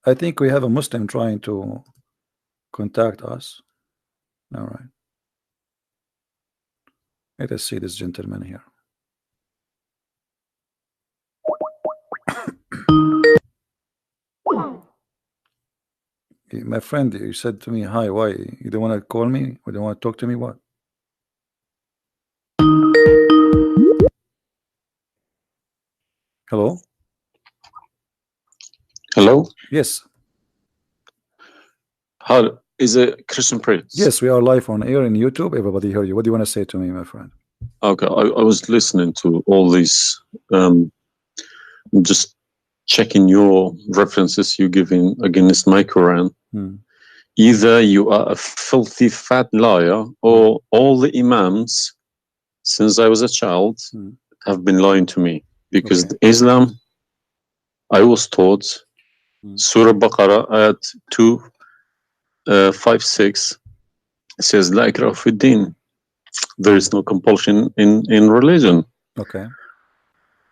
I think we have a Muslim trying to contact us. All right. Let us see this gentleman here. My friend, you said to me, hi, why? You don't want to call me? Or don't want to talk to me? What? Hello? Hello? Yes. How is it Christian Prince? Yes, we are live on air in YouTube. Everybody hear you. What do you want to say to me, my friend? Okay, I was listening to all these, just checking your references you giving against my Quran. Either you are a filthy fat liar, or all the imams since I was a child have been lying to me, because Islam, I was taught Surah Baqarah ayat 256 says La ikraha fi din. There is no compulsion in religion. Okay.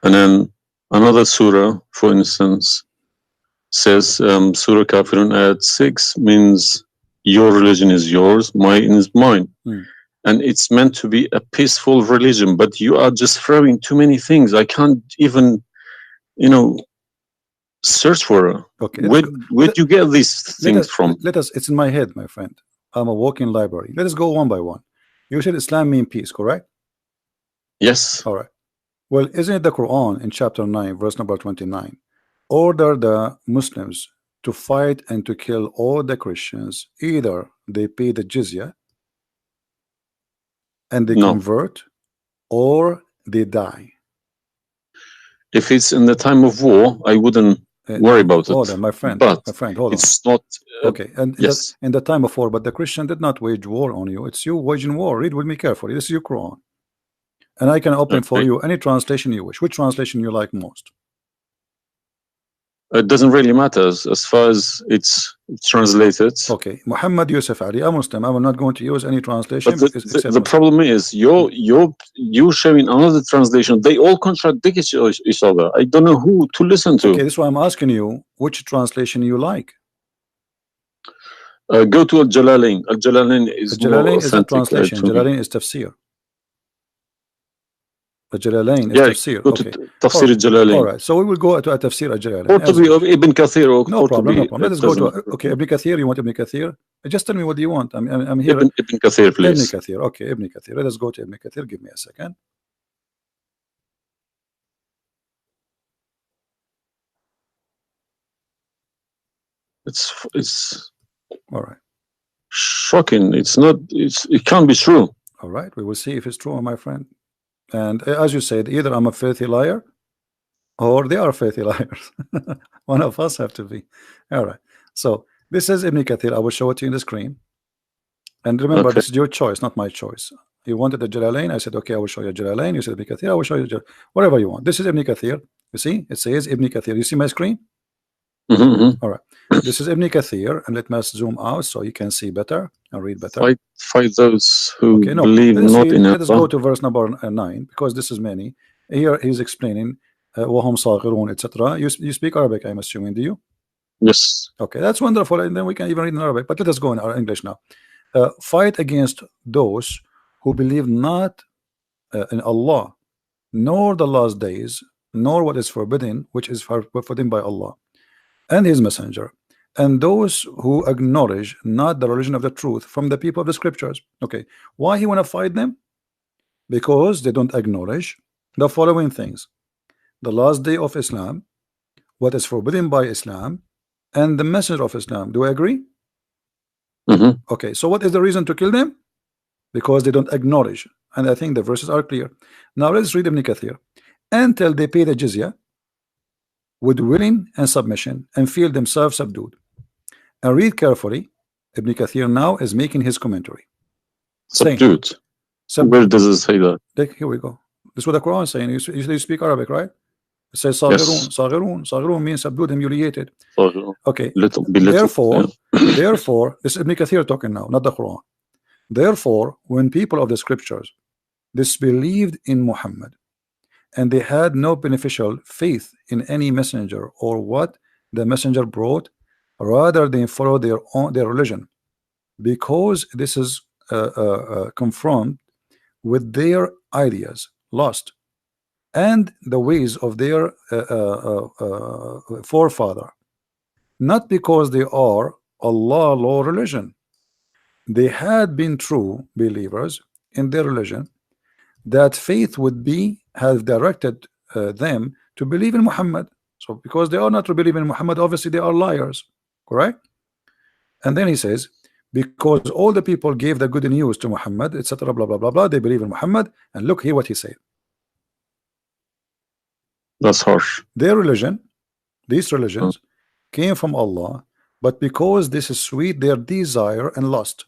And then another surah, for instance, says Surah Kafirun ayat 6 means your religion is yours, mine is mine. And it's meant to be a peaceful religion, but you are just throwing too many things. I can't even, search for it. Okay. Where do you get these things from? It's in my head, my friend. I'm a walking library. Let us go one by one. You said Islam means peace, correct? Yes. All right. Well, isn't it the Quran in chapter 9, verse number 29, order the Muslims to fight and to kill all the Christians, either they pay the jizya and they convert, or they die? If it's in the time of war, I wouldn't worry about it. Hold on, my friend. But my friend, hold on. It's not. Okay, and yes, in the time of war, but the Christian did not wage war on you. It's you waging war. Read with me carefully. This is your Quran, and I can open for you any translation you wish. Which translation you like most? It doesn't really matter as far as it's translated. Okay, Muhammad Yusuf Ali, a Muslim. I'm not going to use any translation. But the problem is you're showing another translation. They all contradict each other. I don't know who to listen to. Okay, this is why I'm asking you which translation you like. Go to Al-Jalalain. Al-Jalalain is Al-Jalalain is a translation. Jalalain is tafsir. Al-Jalalain is tafsir. Go to Tafsir Al-Jalalain. All right, so we will go to a tafsir Al-Jalalain. Qurtubi of Ibn Kathir. No problem, no problem. Let us go to Ibn Kathir. You want Ibn Kathir? Just tell me what do you want. I'm here. Ibn Kathir, please. Ibn Kathir. Okay, Ibn Kathir. Let us go to Ibn Kathir. Give me a second. It's all right. Shocking. It can't be true. All right, we will see if it's true, my friend. And as you said, either I'm a filthy liar or they are filthy liars. One of us have to be. All right, so this is Ibn Kathir. I will show it to you in the screen, and remember, this is your choice, not my choice. You wanted the Jalalain, I said okay, I will show you Jalalain. You said Ibn Kathir, I will show you whatever you want. This is Ibn Kathir. You see, it says Ibn Kathir. You see my screen? All right, this is Ibn Kathir, and let me zoom out so you can see better and read better. Fight those who believe not in Allah. Let us go to verse number 9, because this is many. Here he's explaining wahum saghirun, etc. You speak Arabic, I'm assuming, do you? Yes. Okay, that's wonderful, and then we can even read in Arabic, but let us go in our English now. Fight against those who believe not in Allah, nor the last days, nor what is forbidden, which is forbidden by Allah and his messenger, and those who acknowledge not the religion of the truth from the people of the scriptures. Okay, why he want to fight them? Because they don't acknowledge the following things: the last day of Islam, what is forbidden by Islam, and the messenger of Islam. Do I agree? Okay, so what is the reason to kill them? Because they don't acknowledge, and I think the verses are clear. Now let's read Ibn Kathir. Until they pay the jizya with willing and submission and feel themselves subdued. And read carefully. Ibn Kathir now is making his commentary. Subdued. Where does it say that? Here we go. This is what the Quran is saying. You speak Arabic, right? It says Saghirun. Saghirun. Saghirun means subdued, humiliated. Okay. Therefore, this is Ibn Kathir talking now, not the Quran. Therefore, when people of the scriptures disbelieved in Muhammad, and they had no beneficial faith in any messenger or what the messenger brought, rather than follow their religion, because this is confront with their ideas lost and the ways of their forefather, not because they are Allah law religion. They had been true believers in their religion, that faith would be have directed them to believe in Muhammad. So because they are not to believe in Muhammad, obviously they are liars, correct? And then he says, because all the people gave the good news to Muhammad, etc., blah blah blah blah, they believe in Muhammad. And look here what he said. That's harsh. Their religion, these religions, came from Allah, but because this is sweet, their desire and lust.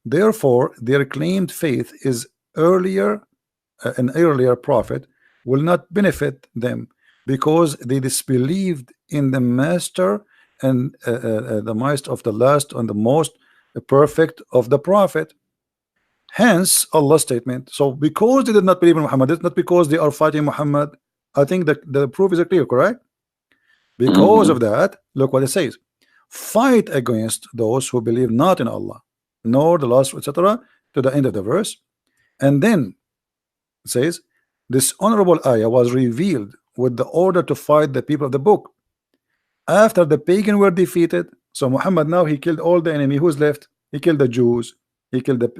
Therefore, their claimed faith is earlier, an earlier prophet will not benefit them, because they disbelieved in the master and the master of the last and the most perfect of the prophet. Hence Allah's statement. So because they did not believe in Muhammad, it's not because they are fighting Muhammad. I think that the proof is clear, correct? Because of that, look what it says: fight against those who believe not in Allah, nor the last, etc., to the end of the verse. And then it says, this honorable ayah was revealed with the order to fight the people of the book after the pagan were defeated. So Muhammad now he killed all the enemy. Who's left? He killed the Jews. He killed the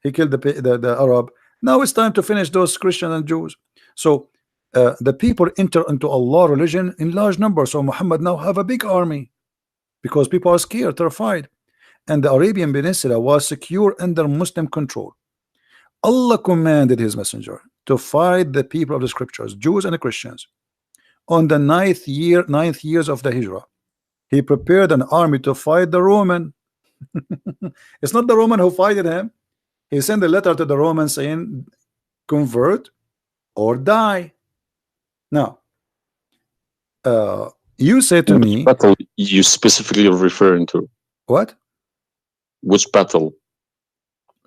he killed the Arab. Now it's time to finish those Christians and Jews. So the people enter into Allah religion in large numbers. So Muhammad now have a big army because people are scared, terrified, and the Arabian Peninsula was secure under Muslim control. Allah commanded his messenger to fight the people of the scriptures, Jews and Christians. On the ninth years of the Hijrah, he prepared an army to fight the Roman. It's not the Roman who fighted him. He sent a letter to the Romans saying, convert or die. Now, you said to me, battle you specifically are referring to? What? Which battle?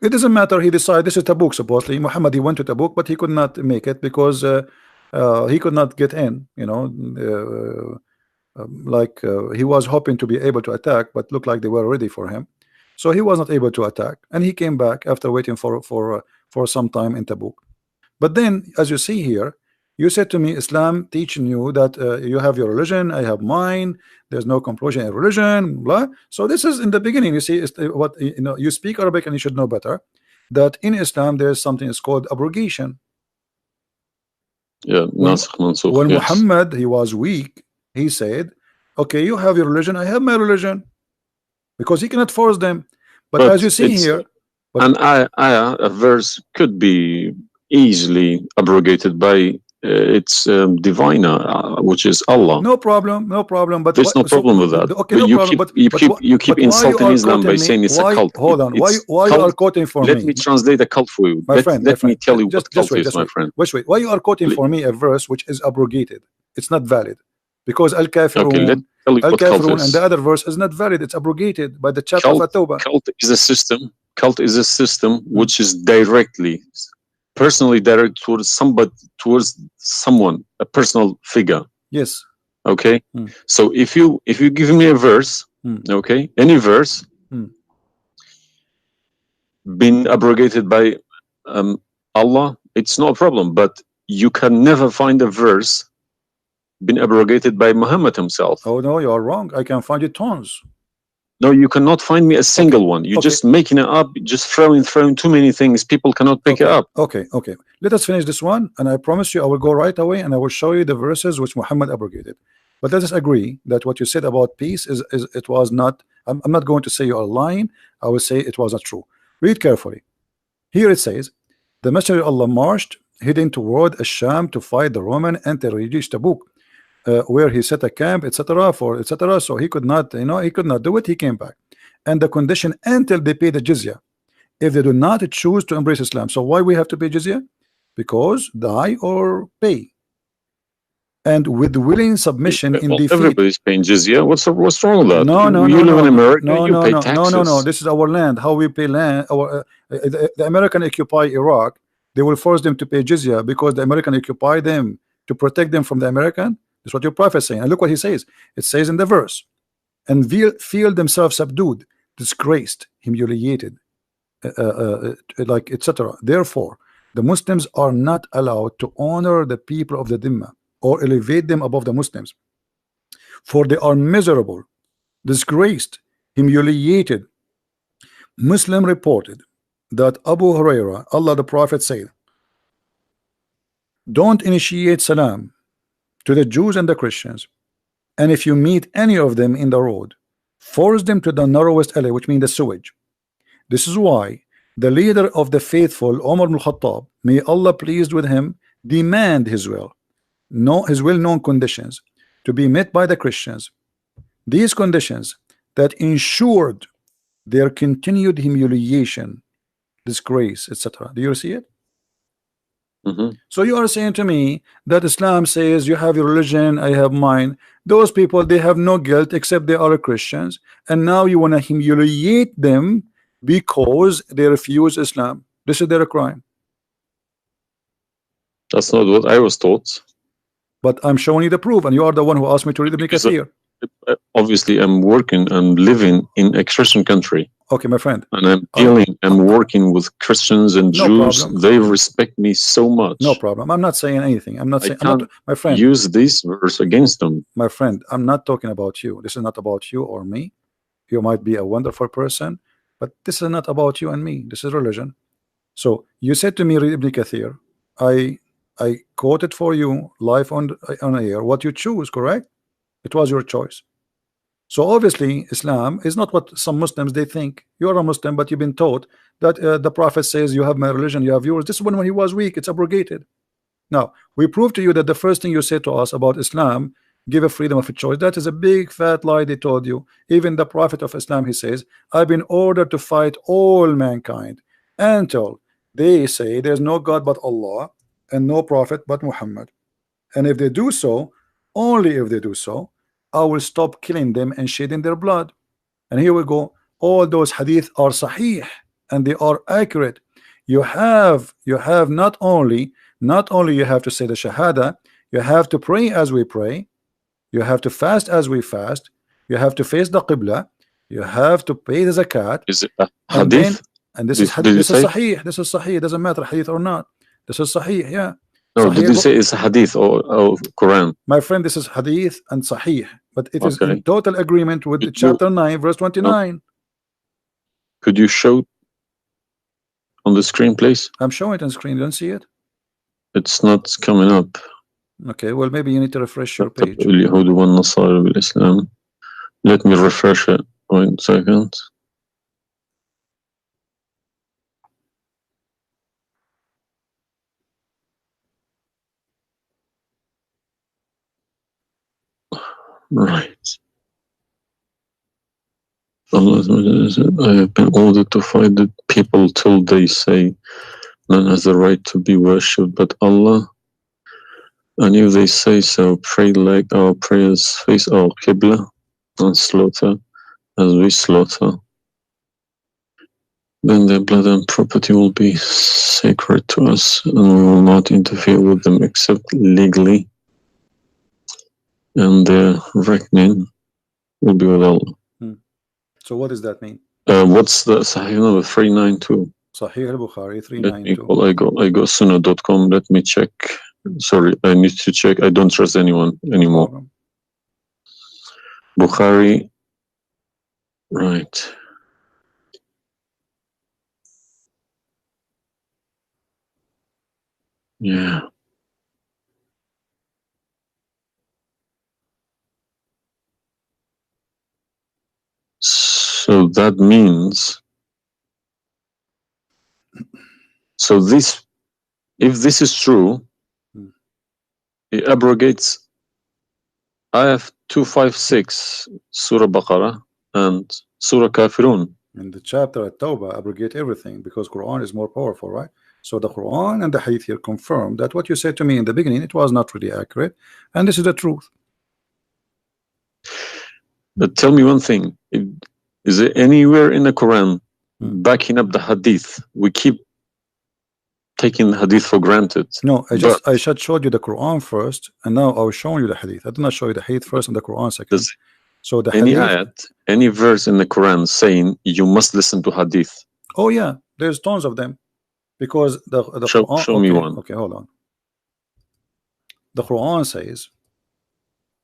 It doesn't matter. He decided this is Tabuk. Supposedly, Muhammad, he went to Tabuk, but he could not make it because he could not get in. He was hoping to be able to attack, but looked like they were ready for him, so he was not able to attack, and he came back after waiting for some time in Tabuk. But then, as you see here, you said to me, Islam teaching you that you have your religion, I have mine. There's no compulsion in religion, blah. So this is in the beginning. You see, what you speak Arabic and you should know better that in Islam there is something is called abrogation. Yeah, when yes. Muhammad he was weak, he said, "Okay, you have your religion, I have my religion," because he cannot force them. But as you see here, a verse could be easily abrogated by its diviner, which is Allah. No problem, no problem. But there's no problem with that. Okay, but no problem. You keep insulting Islam by saying it's a cult. Hold on. Why you are quoting for me? Let me translate a cult for you. Let me tell you what cult is, my friend. Wait. Why you are quoting for me a verse which is abrogated? It's not valid because al-kafirun, al-kafirun, and the other verse is not valid. It's abrogated by the chapter of At-Tawbah. Cult is a system. Cult is a system which is personally directed towards someone, a personal figure. Yes. Okay. So if you give me a verse, okay, any verse been abrogated by Allah, it's no problem. But you can never find a verse been abrogated by Muhammad himself. Oh no, you are wrong. I can find it tons. No, you cannot find me a single one. You're just making it up, just throwing too many things. People cannot pick it up. Okay. Let us finish this one, and I promise you I will go right away and I will show you the verses which Muhammad abrogated. But let us agree that what you said about peace is it was not. I'm not going to say you are lying. I will say it was not true. Read carefully. Here it says, the Messenger of Allah marched heading toward Asham to fight the Roman until he reached Tabuk, where he set a camp, etc. So he could not, he could not do it. He came back, and the condition until they pay the jizya, if they do not choose to embrace Islam. So why we have to pay jizya? Because die or pay. And with willing submission in defeat. Everybody's paying jizya. What's wrong with that? No. You live in America. You pay taxes. No. This is our land. How we pay land? The American occupy Iraq. They will force them to pay jizya because the American occupy them to protect them from the American. That's what your prophet is saying. And look what he says. It says in the verse, and feel themselves subdued, disgraced, humiliated, like etc. Therefore, the Muslims are not allowed to honor the people of the Dhimma or elevate them above the Muslims, for they are miserable, disgraced, humiliated. Muslim reported that Abu Huraira, Allah the Prophet said, don't initiate salam to the Jews and the Christians, and if you meet any of them in the road, force them to the narrowest alley, which means the sewage. This is why the leader of the faithful, Umar ibn Khattab, may Allah pleased with him, demand his well-known conditions to be met by the Christians. These conditions that ensured their continued humiliation, disgrace, etc. Do you see it? So you are saying to me that Islam says you have your religion, I have mine. Those people, they have no guilt except they are Christians, and now you want to humiliate them because they refuse Islam. This is their crime. That's not what I was taught. But I'm showing you the proof, and you are the one who asked me to read Ibn Kathir. Obviously, I'm working and living in a Christian country. Okay, my friend. And I'm working with Christians and Jews. Problem. They respect me so much. No problem. I'm not saying anything. I'm not saying. My friend. Use this verse against them. My friend, I'm not talking about you. This is not about you or me. You might be a wonderful person, but this is not about you and me. This is religion. So you said to me, read Ibn Kathir. I quoted for you live on air what you choose, correct? It was your choice. So obviously Islam is not what some Muslims they think. You're a Muslim, but you've been taught that the Prophet says you have my religion, you have yours. This is when he was weak, it's abrogated. Now we prove to you that the first thing you say to us about Islam, give a freedom of a choice, that is a big fat lie they told you. Even the Prophet of Islam, he says, I've been ordered to fight all mankind until they say there's no God but Allah and no prophet but Muhammad, and if they do so, only if they do so, I will stop killing them and shedding their blood. And here we go. All those hadith are sahih and they are accurate. You have not only you have to say the shahada, you have to pray as we pray, you have to fast as we fast, you have to face the qibla, you have to pay the zakat. Is it a hadith? And this is sahih. This is sahih. It doesn't matter hadith or not. This is sahih. Yeah. No, did you say it's a hadith or Quran? My friend, this is hadith and sahih, but it is in total agreement with chapter 9 verse 29. Could you show on the screen, please? I'm showing it on screen. You don't see it? It's not coming up. Okay, well maybe you need to refresh your page. Let me refresh it. 1 second. Right. Allah said, I have been ordered to fight the people till they say none has the right to be worshipped but Allah. And if they say so, pray like our prayers, face our Qibla, and slaughter as we slaughter. Then their blood and property will be sacred to us, and we will not interfere with them except legally. And their reckoning will be with Allah. So what does that mean? What's the Sahih number? 392. Sahih al-Bukhari 392. I go sunnah.com. Let me check. Sorry, I need to check. I don't trust anyone anymore. Bukhari. Right. Yeah. So that means, so this, if this is true, it abrogates ayah 256, Surah Baqarah, and Surah Kafirun. And the chapter at Tawbah abrogate everything because Quran is more powerful, right? So the Quran and the Hadith here confirm that what you said to me in the beginning, it was not really accurate, and this is the truth. But tell me one thing, is there anywhere in the Quran backing up the Hadith? We keep taking the Hadith for granted. No, I just showed you the Quran first, and now I was showing you the Hadith. I did not show you the Hadith first and the Quran second. So the any hadith, ayat, any verse in the Quran saying you must listen to hadith. oh yeah, there's tons of them, because the Quran, Show me one. okay, hold on. The Quran says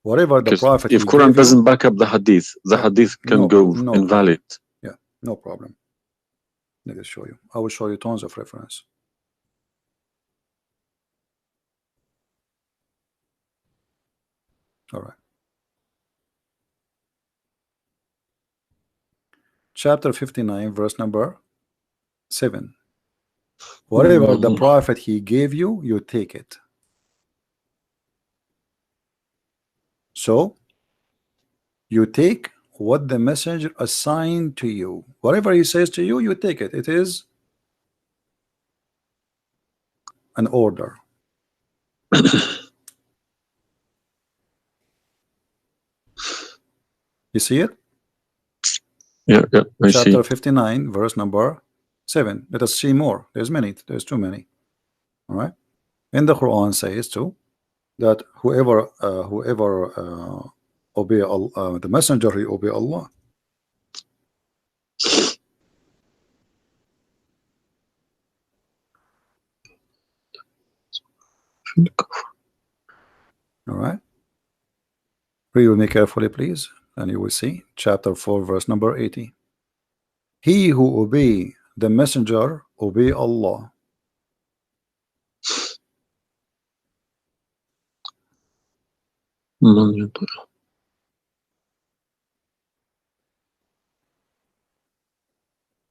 whatever the Because Prophet if he Quran gave you, doesn't back up the hadith, the hadith can go no invalid. problem. Yeah, no problem. Let me show you. I will show you tons of reference. All right. Chapter 59, verse number 7. Whatever the Prophet he gave you, you take it. So you take what the messenger assigned to you. Whatever he says to you, you take it. It is an order. You see it? Yeah, I see. Chapter 59, verse number 7. Let us see more. There's many. There's too many. All right. And the Quran says too that whoever obey the messenger, he obey Allah. All right. Read with me carefully, please, and you will see chapter 4, verse number 80. He who obey the messenger obey Allah.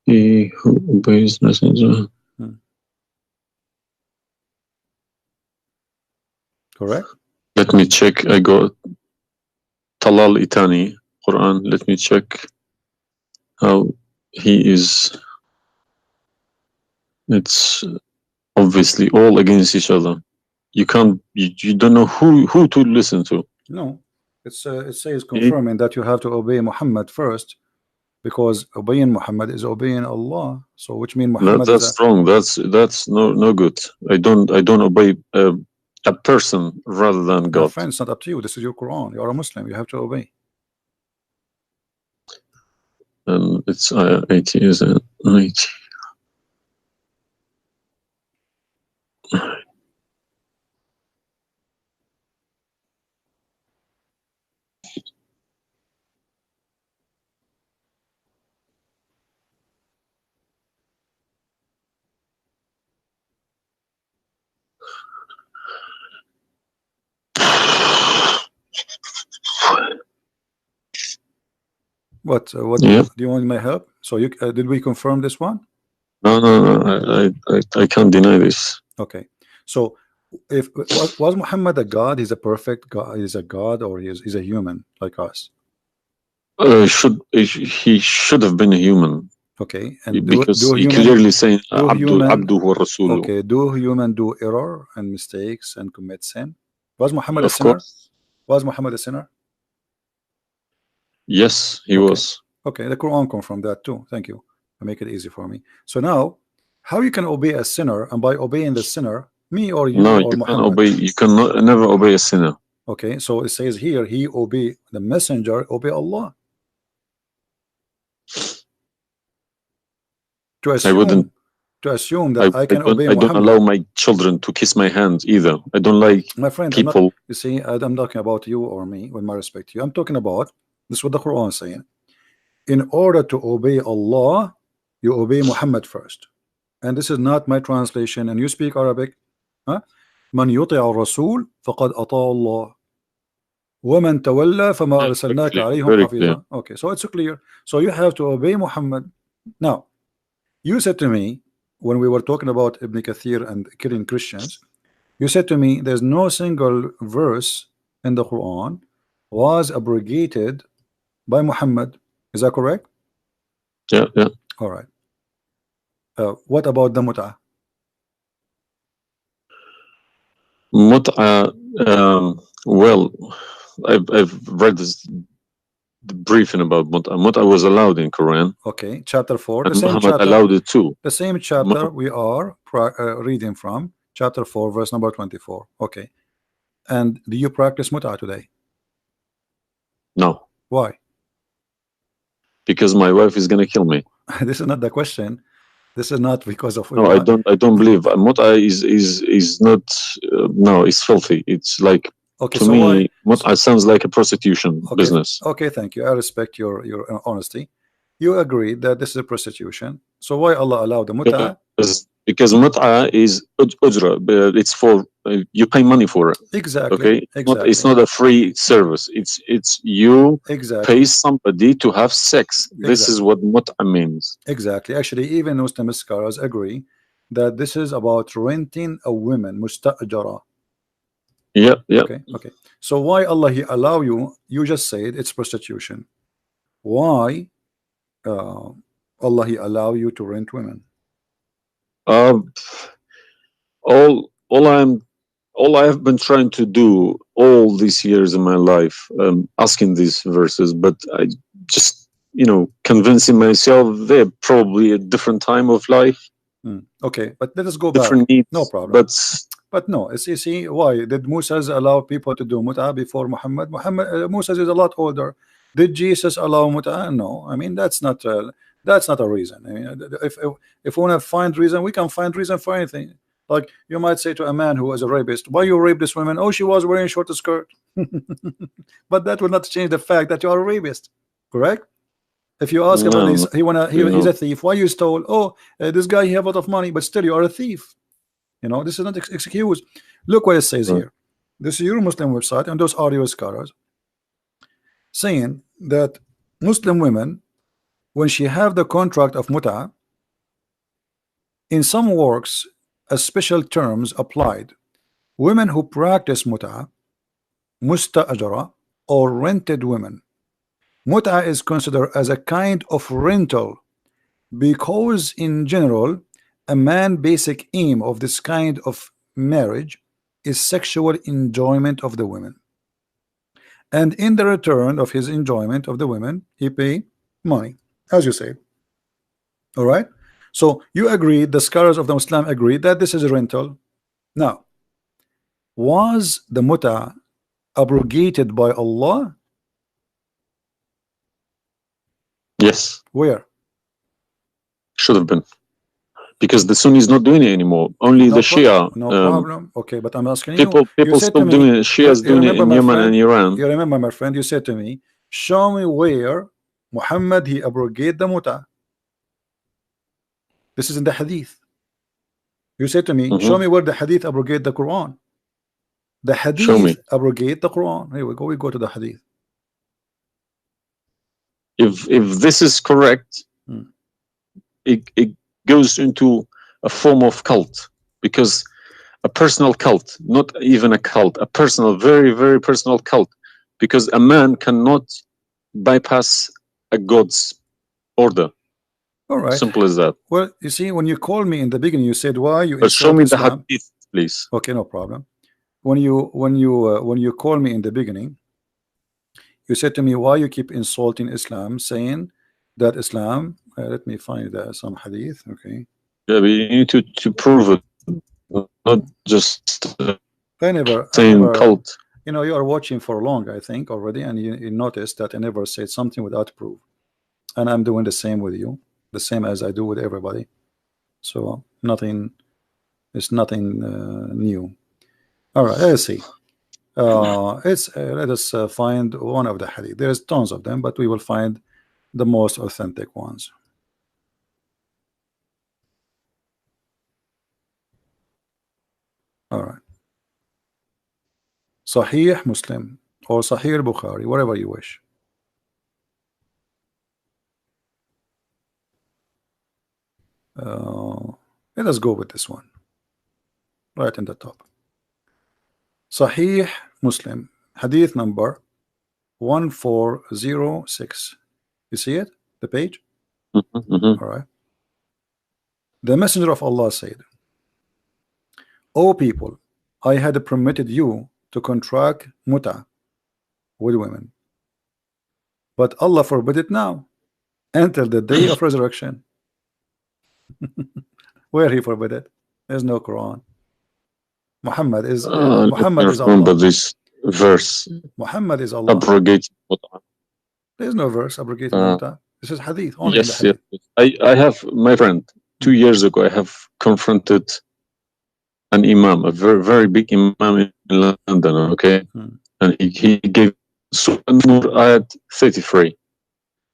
He who obeys messenger. Correct? Let me check. I got Talal Itani Quran. Let me check how he is. It's obviously all against each other. You can't. You don't know who to listen to. No, it says confirming that you have to obey Muhammad first, because obeying Muhammad is obeying Allah. So which means Muhammad that's wrong. That's no good. I don't obey a person rather than God. My friend, it's not up to you. This is your Quran. You are a Muslim. You have to obey. And it's 80, isn't it? 80. What Yeah. do you want my help? So you did we confirm this one? No. I can't deny this. Okay. So if was Muhammad a god? He's a perfect god. He's a god, or he's a human like us? He should have been a human. Okay. And because do he human, clearly saying Abduhu wa Rasuluhu. Okay. Do human do error and mistakes and commit sin? Was Muhammad a Of sinner? course. Was Muhammad a sinner? Yes, he was. Okay, the Quran confirmed that too. Thank you. Make it easy for me. So now, how you can obey a sinner, and by obeying the sinner, me or you No, or you Muhammad? can't obey. You can never obey a sinner. Okay, so it says here, he obey the messenger, obey Allah. To assume that I can obey Muhammad. I don't allow my children to kiss my hand either. I don't like my friend people. you see, I'm talking about you or me, with my respect to you. I'm talking about this is what the Quran is saying. In order to obey Allah, you obey Muhammad first. And this is not my translation, and you speak Arabic. من يطع الرسول فقد أطاع الله ومن تولى فما أرسلناك عليهم حفيظا. Okay, so it's clear. So you have to obey Muhammad. Now, you said to me when we were talking about Ibn Kathir and killing Christians, you said to me there's no single verse in the Quran was abrogated by Muhammad. Is that correct? Yeah. All right. What about the mut'ah? Mut'ah, well, I've read this briefing about mut'ah. Mut'ah was allowed in Quran. Okay, chapter 4. And Muhammad allowed it too. The same chapter we are reading from, chapter 4, verse number 24. Okay. And do you practice mut'ah today? No. Why? because my wife is gonna kill me. This is not the question. This is not because of No, I don't believe mut'a is not. No, it's filthy. It's like, okay. to So me, why? mut'a sounds like a prostitution Okay, business. okay. Thank you. I respect your honesty. You agree that this is prostitution. So why Allah allowed the mut'a? Because mut'a is ujra, but it's for you pay money for it. Exactly. Okay, Exactly. it's not a free service. It's you Exactly. pay somebody to have sex. This is what mut'a means. Exactly. Actually, even Muslim scholars agree that this is about renting a woman, musta'jara. Yeah, yeah. Okay, okay. So why Allah He allow you? You just said it's prostitution. Why Allah He allow you to rent women? Um, all I have been trying to do all these years in my life, asking these verses, but I just, convincing myself they're probably a different time of life, Okay, but let us go different back. needs. No problem. But no, see, why did Moses allow people to do mut'a before Muhammad? Moses is a lot older. Did Jesus allow mut'a? No, I mean that's not a reason. I mean, if we want to find reason, we can find reason for anything. Like you might say to a man who was a rapist, "Why you raped this woman?" "Oh, she was wearing a short skirt." But that will not change the fact that you are a rapist, correct? If you ask him, no, he's a thief. Why you stole? "Oh, this guy he have a lot of money," but still you are a thief. This is not excuse. Look what it says here. This is your Muslim website, and those are your scholars saying that Muslim women, when she have the contract of mut'a, in some works, a special terms applied. Women who practice mut'a, musta'ajara, or rented women. Mut'a is considered as a kind of rental because, in general, a man's basic aim of this kind of marriage is sexual enjoyment of the women, and in the return of his enjoyment of the women he pay money, as you say. All right, so you agree, the scholars of the Muslim agree that this is a rental. Now, was the muta abrogated by Allah? yes, Where? should have been, because the Sunni is not doing it anymore. Only the Shia. No problem. Okay, but I'm asking people you said still to me, doing it. Shia's doing it in Yemen and Iran. You remember, my friend, you said to me, show me where Muhammad he abrogated the muta. This is in the hadith. You said to me, show me where the hadith abrogate the Quran. The hadith abrogate the Quran. Here we go. We go to the hadith. If this is correct, it goes into a form of cult, because a personal cult, not even a cult, a personal, very, very personal cult, because a man cannot bypass a God's order. All right. Simple as that. Well, you see, when you called me in the beginning, you said, why you But show me Islam? the hadith, please. Okay, no problem. When you called me in the beginning, you said to me, why you keep insulting Islam, saying that Islam, let me find some hadith. Okay. Yeah, but you need to prove it, not just saying cult. You are watching for long, I think, already, and you noticed that I never said something without proof. And I'm doing the same with you, the same as I do with everybody. So it's nothing new. All right, let's see. Let us find one of the hadith. There's tons of them, but we will find the most authentic ones. All right. Sahih Muslim or Sahih Bukhari, whatever you wish. Let us go with this one right in the top. Sahih Muslim, hadith number 1406. You see it, the page? All right. The Messenger of Allah said, O people, I had permitted you to contract muta with women, but Allah forbid it now until the day of resurrection. Where he forbid it? There's no Quran. Muhammad is Allah. This verse. Muhammad is Allah. Abrogated. There's no verse abrogating muta. This is hadith, only in the Yes, yes. hadith. I have, my friend, 2 years ago, I have confronted an imam, a very, very big imam in London, okay? And he gave Surah An-Nur ayat 33.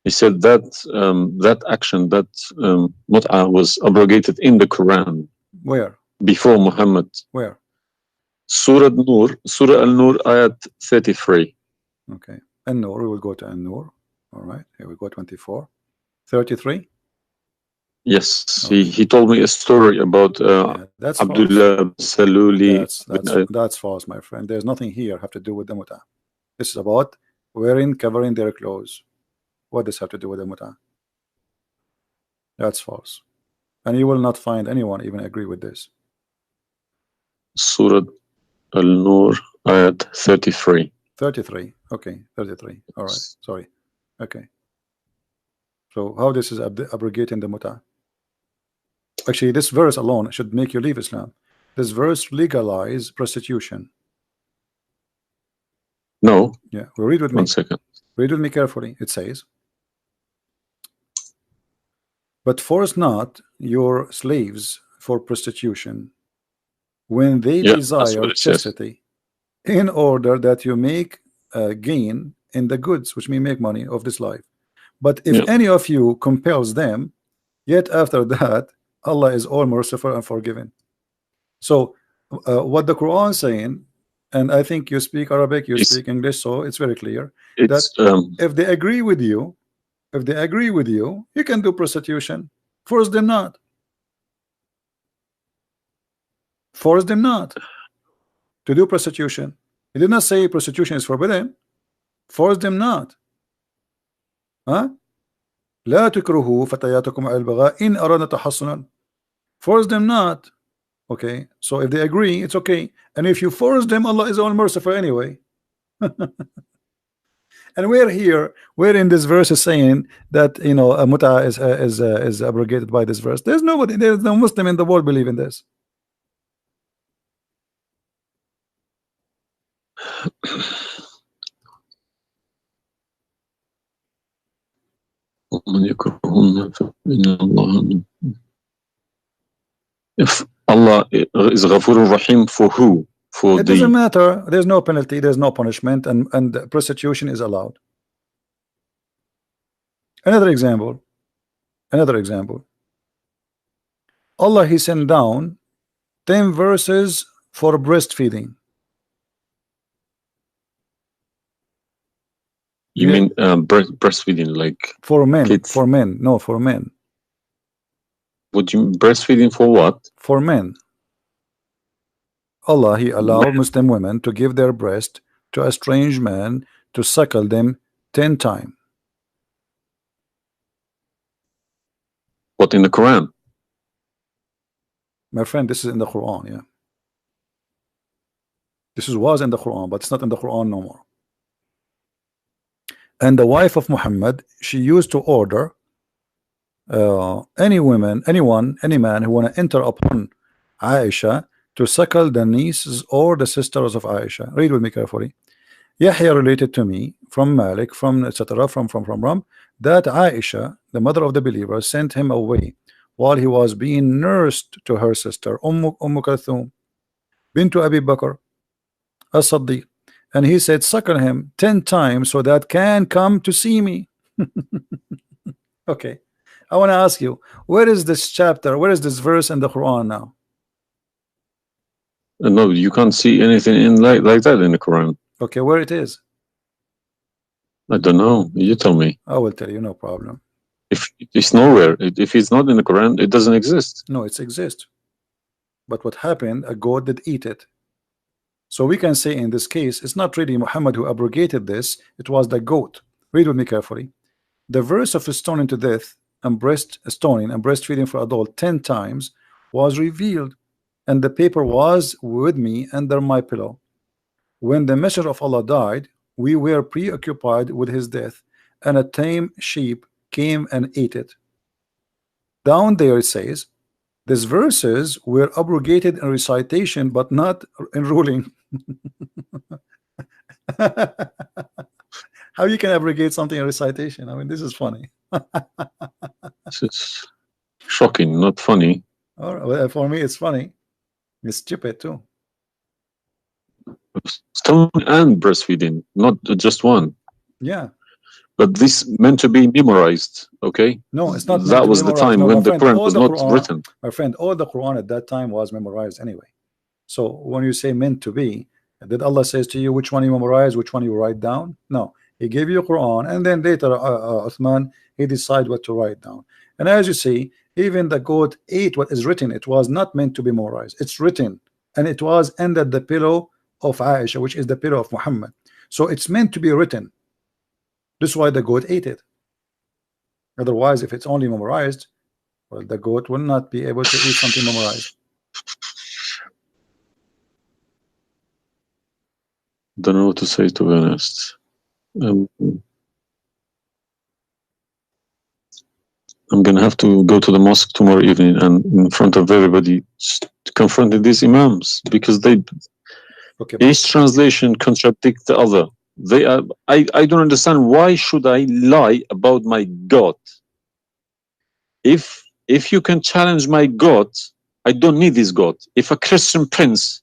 He said that that action, that mut'ah was abrogated in the Quran. Where? Before Muhammad. Where? Surah Al-Nur ayat 33. Okay. An-Nur, we will go to An-Nur. All right, here we go, 24. 33? Yes, he told me a story about that's Abdullah Saluli. That's false, my friend. There's nothing here have to do with the mut'ah. This is about covering their clothes. What does have to do with the mut'ah? That's false. And you will not find anyone even agree with this. Surah Al-Nur ayat 33. 33. Okay, 33. All right. Sorry. Okay. So how this is abrogating the mut'ah? Actually, this verse alone should make you leave Islam. This verse legalize prostitution. No. Yeah. Well, read with me. 1 second. Read with me carefully. It says, "But force not your slaves for prostitution when they desire chastity, in order that you make gain in the goods," which mean make money, "of this life. But if any of you compels them, yet after that Allah is all merciful and forgiving." So what the Quran is saying, and I think you speak Arabic, you speak English, so it's very clear that if they agree with you, you can do prostitution. Force them not. Force them not to do prostitution. He did not say prostitution is forbidden. Force them not. Huh? لا تكرهوا فتياتكم على البغاء إن أردنا تحصنا. Force them not. Okay, so if they agree, it's okay. And if you force them, Allah is all merciful anyway. And we're in this verse is saying that, you know, a mut'ah is abrogated by this verse. There's no Muslim in the world believe in this. If Allah is Ghafurur Rahim, for who? For it doesn't matter. There's no penalty, there's no punishment, and prostitution is allowed. Another example. Allah, He sent down 10 verses for breastfeeding. You mean breastfeeding, like for men? Kids? For men, no, for men. Would you breastfeeding for what? For men. Allah, He allowed Muslim women to give their breast to a strange man to suckle them 10 times. What, in the Quran? My friend, this is in the Quran, yeah. This was in the Quran, but it's not in the Quran no more. And the wife of Muhammad, she used to order any man who want to enter upon Aisha to suckle the nieces or the sisters of Aisha. Read with me carefully. Yahya related to me from Malik, from etc. from that Aisha, the mother of the believer, sent him away while he was being nursed to her sister Kulthum bintu Abi Bakr as-Siddiq, and he said, suckle him 10 times so that can come to see me. Okay, I want to ask you, where is this chapter, where is this verse in the Quran now? No, you can't see anything in like that in the Quran. Okay, where it is? I don't know. You tell me. I will tell you, no problem. If it's nowhere, if it's not in the Quran, it doesn't exist. No, it exists. But what happened? A goat did eat it. So we can say in this case, it's not really Muhammad who abrogated this, it was the goat. Read with me carefully. The verse of stoning to death and stoning and breastfeeding for adult 10 times was revealed, and the paper was with me under my pillow. When the messenger of Allah died, we were preoccupied with his death, and a tame sheep came and ate it. Down there it says, these verses were abrogated in recitation, but not in ruling. How you can abrogate something in recitation? I mean, this is funny. It's shocking, not funny. All right, well, for me, it's funny. It's stupid too. Stoning and breastfeeding, not just one. Yeah. But this meant to be memorized, okay? No, it's not meant That to be was the memorized. time No, my when the friend, Quran all was the not Quran, written. my friend, all the Quran at that time was memorized anyway. So when you say meant to be, did Allah says to you which one you memorize, which one you write down? No, He gave you Quran, and then later Uthman, he decide what to write down. And as you see, even the goat ate what is written. It was not meant to be memorized. It's written, and it was under the pillow of Aisha, which is the pillow of Muhammad. So it's meant to be written. This is why the goat ate it. Otherwise, if it's only memorized, well, the goat will not be able to eat something memorized. Don't know what to say, to be honest. I'm gonna have to go to the mosque tomorrow evening and in front of everybody confront these imams, because they each translation contradicts the other. They are. I don't understand, why should I lie about my God? If you can challenge my God, I don't need this God. If a Christian prince,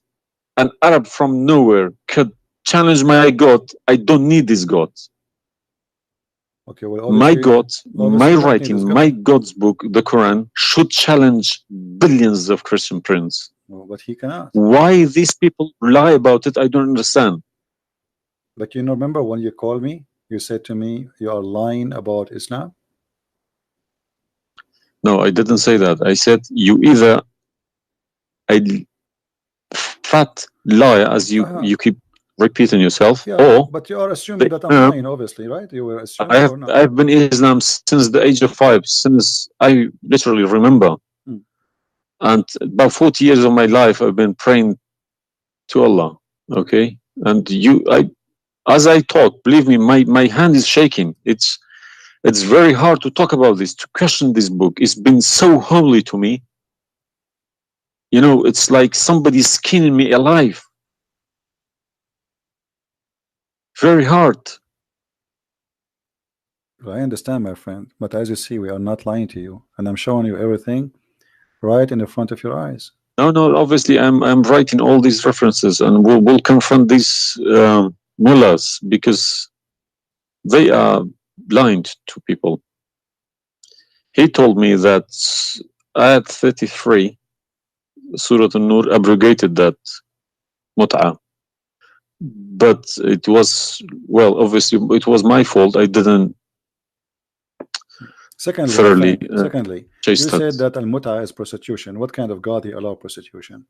an Arab from nowhere, could challenge my God, I don't need this God. Okay, well, my God, my God. writing, my God's book, the Quran, should challenge billions of Christian princes. No, but he cannot. Why these people lie about it, I don't understand. But you know, remember when you called me, you said to me, you are lying about Islam? No, I didn't say that. I said you either a fat liar, as you keep repeating yourself, or but you are assuming that I'm lying, obviously, right? You were assuming or not? I've been Islam since the age of 5, since I literally remember. And about 40 years of my life I've been praying to Allah. Okay? And as I talk, believe me, my hand is shaking. It's very hard to talk about this, to question this book. It's been so holy to me. You know, it's like somebody's skinning me alive. Very hard. I understand, my friend, but as you see, we are not lying to you, and I'm showing you everything right in the front of your eyes. No, obviously I'm writing all these references, and we'll confront these mullahs, because they are blind to people. He told me that Ayat 33, Surah An-Nur, abrogated that mut'ah. But it was, well, obviously it was my fault. I didn't thoroughly you said that al-mut'ah is prostitution. What kind of God he allow prostitution?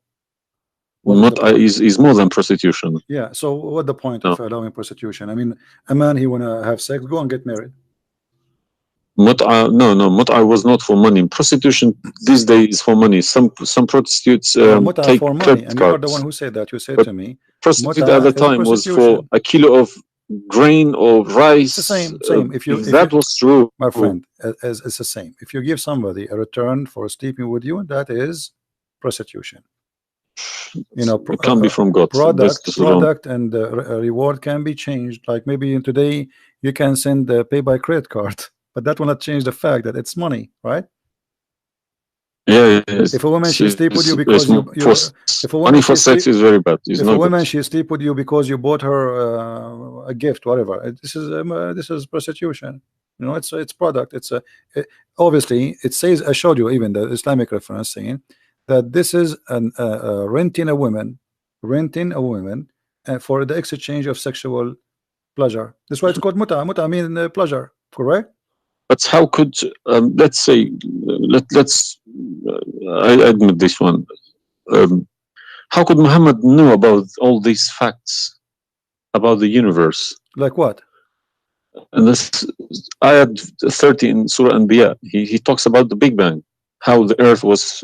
Mut'ah is more than prostitution. Yeah, so what the point of allowing prostitution? I mean, a man, he wanna have sex, go and get married. Mut'ah, no, mut'ah was not for money. Prostitution these days is for money. Some prostitutes take for money, credit and you are the cards. one who said that. You said to me, prostitute at the time was for a kilo of grain or rice. It's the same. If that was true, my friend, it's the same. If you give somebody a return for sleeping with you, that is prostitution. You know, it can be from God. Product and reward can be changed. Like maybe today you can send pay by credit card, but that will not change the fact that it's money, right? Yeah. If a woman she sleep with you because if a woman for sex is very bad. If a woman she sleep with you because you bought her a gift, whatever, this is prostitution. You know, it's product. Obviously it says, I showed you even the Islamic reference saying that this is renting a woman for the exchange of sexual pleasure. That's why it's called muta. Muta mean pleasure, correct? But how could let's say let's I admit this one. How could Muhammad know about all these facts about the universe? Like what? And this ayat 30 in Surah Anbiya, he talks about the Big Bang, how the earth was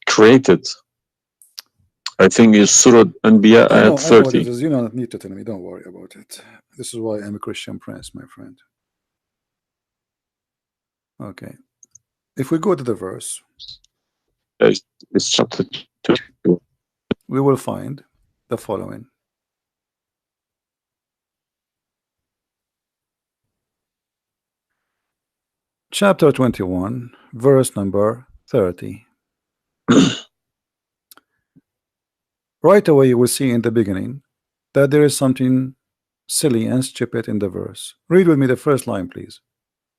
created. I think it's Surah Anbiya ayat 30. You don't need to tell me, don't worry about it. This is why I'm a Christian prince, my friend. Okay, if we go to the verse, it's chapter 2, we will find the following. chapter 21, verse number 30. Right away you will see in the beginning that there is something silly and stupid in the verse. Read with me the first line, please.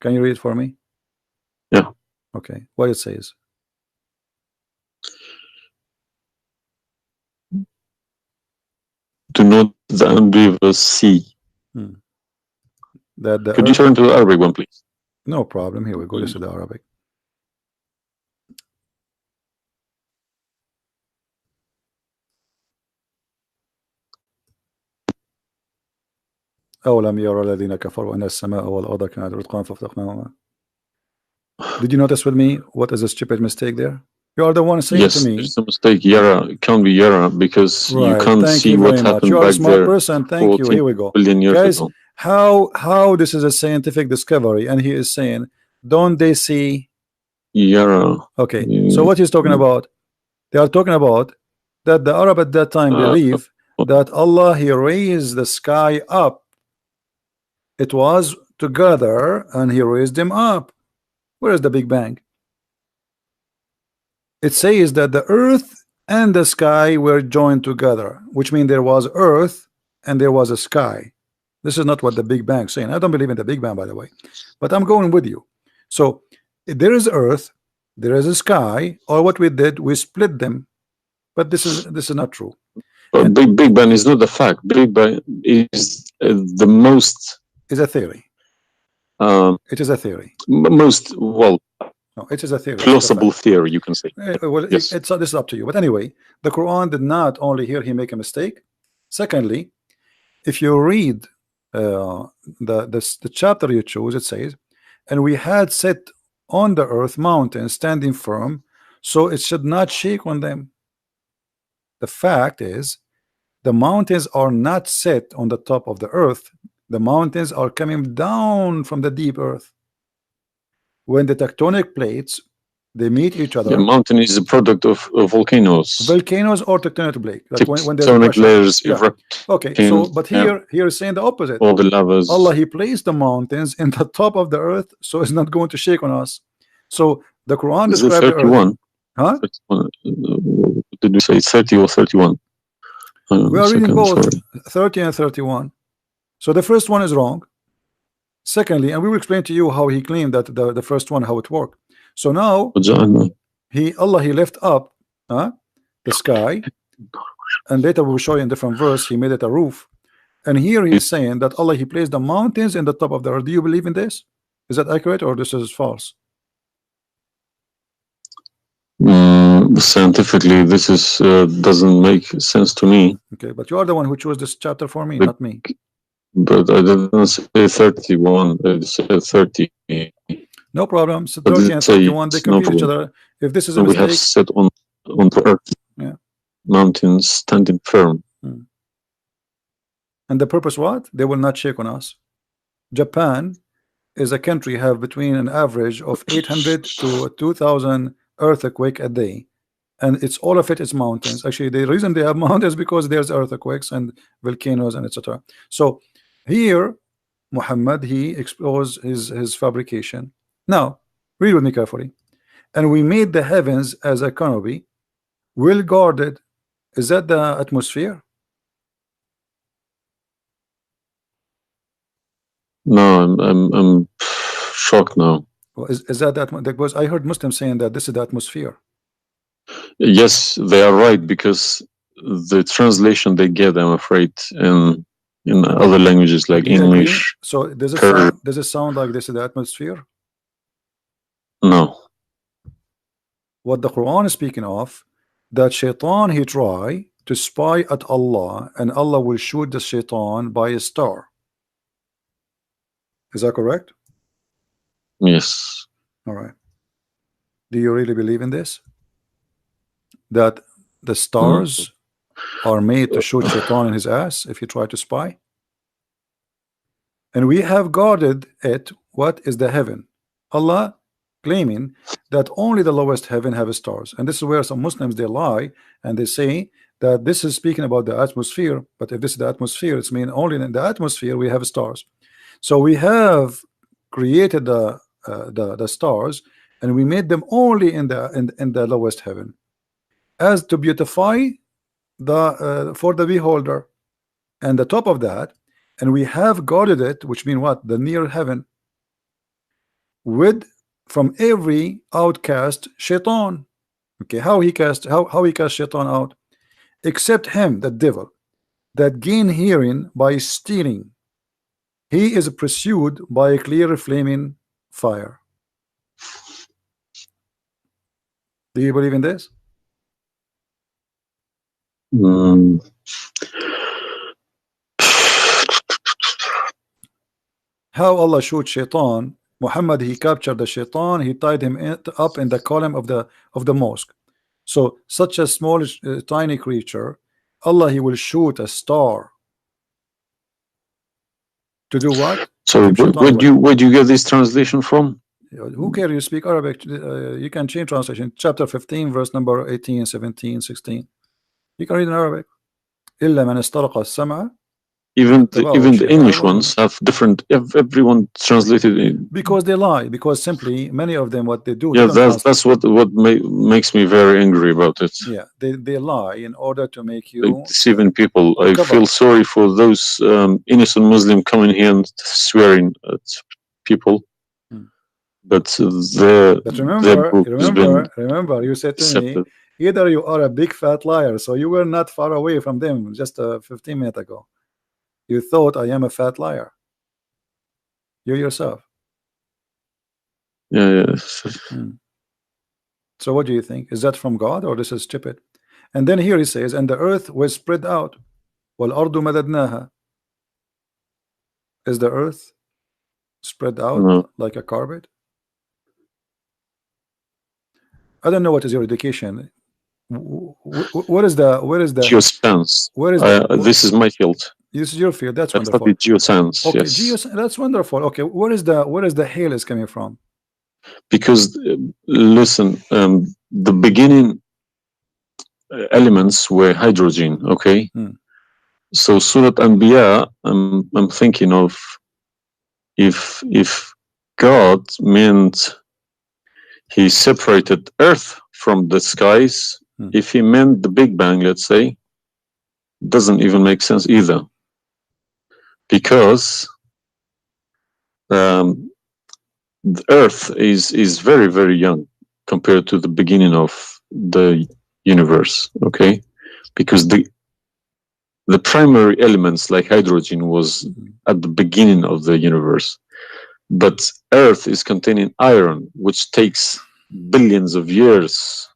Can you read it for me? Yeah. Okay, what it says. Do not the unbelievers see? That the Could you turn to the Arabic one, please? No problem. Here we go. This is the Arabic. أولم يرى الذين كفروا أن السماء والأرض كانت رتقا ففتقناهما. Did you notice with me what is a stupid mistake there? You are the one saying yes, to me. There's a mistake. Yara, it can't be Yara because Right. you can't Thank see you what very much. happened You are a back smart there person. Thank you. Here we go. Guys, ago. how this is a scientific discovery, and he is saying, don't they see? Yara. Okay. So what he's talking about? They are talking about that the Arab at that time believe that Allah, he raised the sky up. It was together and he raised them up. Where is the Big Bang? It says that the earth and the sky were joined together, which means there was earth and there was a sky. This is not what the Big Bang is saying. I don't believe in the Big Bang, by the way, but I'm going with you. So there is earth, there is a sky, or what we did, we split them. But this is not true. But Big Bang is not the fact. Big Bang is the most. Is a theory. It is a theory. Most well. No, it is a theory. Plausible theory, you can say. Well, yes. This is up to you. But anyway, the Quran did not only here he make a mistake. Secondly, if you read the chapter you choose, it says, and we had set on the earth mountains standing firm, so it should not shake on them. The fact is, the mountains are not set on the top of the earth. The mountains are coming down from the deep earth. When the tectonic plates they meet each other. The mountain is a product of volcanoes. Volcanoes or tectonic plate. Like when there's tectonic layers erupt. Okay, so but here is saying the opposite. All the lavas. Allah, he placed the mountains in the top of the earth, so it's not going to shake on us. So the Quran describes the earth. Huh? 31. Did we say 30 or 31? We are reading both 30 and 31. So the first one is wrong. Secondly, and we will explain to you how he claimed that the first one, how it worked. So now Allah he left up the sky, and later we will show you in different verse he made it a roof. And here he is saying that Allah he placed the mountains in the top of the earth. Do you believe in this? Is that accurate or this is false? Scientifically, this is doesn't make sense to me. Okay, but you are the one who chose this chapter for me, not me. But I didn't say 31. I said 30. No problem. So 30 and 31 they complete each other. If this is a mistake, we have set on the earth. Yeah. Mountains standing firm. And the purpose what? They will not shake on us. Japan is a country have between an average of 800 to 2,000 earthquake a day, and it's all of it is mountains. Actually, the reason they have mountains because there's earthquakes and volcanoes and etc. So here Muhammad he exposed his fabrication. Now read with me carefully. And we made the heavens as a canopy, well guarded. Is that the atmosphere? No, I'm shocked now. Well, is that because I heard Muslims saying that this is the atmosphere. Yes, they are right, because the translation they get, I'm afraid, in other languages like English. So does it sound like this is the atmosphere? No. What the Quran is speaking of, that shaitan he try to spy at Allah, and Allah will shoot the shaitan by a star. Is that correct? Yes. All right. Do you really believe in this? That the stars are made to shoot shaitan in his ass if you try to spy? And we have guarded it. What is the heaven? Allah claiming that only the lowest heaven have stars, and this is where some Muslims they lie and they say that this is speaking about the atmosphere. But if this is the atmosphere, it's mean only in the atmosphere we have stars. So we have created the the stars, and we made them only in the lowest heaven, as to beautify the for the beholder, and the top of that, and we have guarded it, which mean what? The near heaven, with from every outcast shaitan. Okay, how he cast shaitan out? Except him, the devil, that gain hearing by stealing. He is pursued by a clear flaming fire. Do you believe in this? Mm. How Allah shoot shaitan? Muhammad, he captured the shaitan, he tied him up in the column of the mosque. So such a small tiny creature, Allah, he will shoot a star to do what? So where'd you get this translation from? Who cares? You speak Arabic. You can change translation. Chapter 15, verse number 18, 17, 16. You can read in Arabic. إلا من استرق السمع. Even the English ones have different. Everyone translated it because they lie. Because simply many of them, what they do. Yeah, that's what makes me very angry about it. Yeah, they lie in order to make you like deceiving people. I feel sorry for those innocent Muslim coming here and swearing at people. But remember, you said to me, either you are a big fat liar, so you were not far away from them just 15 minutes ago. You thought I am a fat liar. You yourself. Yeah. So what do you think? Is that from God or this is stupid? And then here he says, and the earth was spread out. وَالْأَرْضُ مَدَدْنَاهَا. Is the earth spread out like a carpet? I don't know what is your education. Where is the geoscience? Where is this is my field. This is your field. That's I wonderful. Geoscience. Okay, yes. That's wonderful. Okay, where is the hail is coming from? Because listen, the beginning elements were hydrogen. Okay. So Surat Anbiya, I'm thinking of if God meant he separated earth from the skies, if he meant the Big Bang, let's say, doesn't even make sense either, because the earth is very, very young compared to the beginning of the universe. Okay, because the primary elements like hydrogen was at the beginning of the universe, but earth is containing iron, which takes billions of years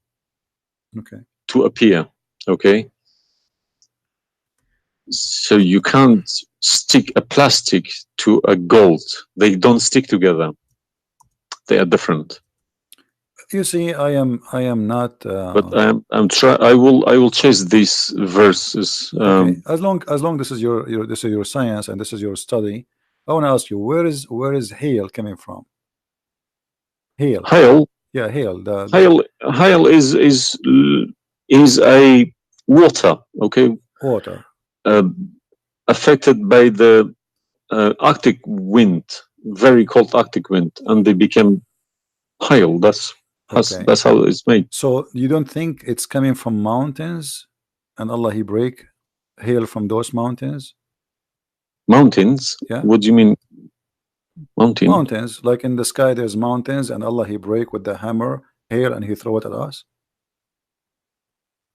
to appear. Okay, so you can't stick a plastic to a gold. They don't stick together. They are different. You see, I am not. But I will chase these verses. Okay. As long this is your science and this is your study, I want to ask you, where is hail coming from? Hail. Hail. Yeah, hail. Hail is a water. Okay. Water. Affected by the Arctic wind, very cold Arctic wind, and they became hail. That's how it's made. So you don't think it's coming from mountains, and Allah he break hail from those mountains? Mountains? Yeah. What do you mean? Mountains, like in the sky, there's mountains, and Allah he break with the hammer hail, and he throw it at us.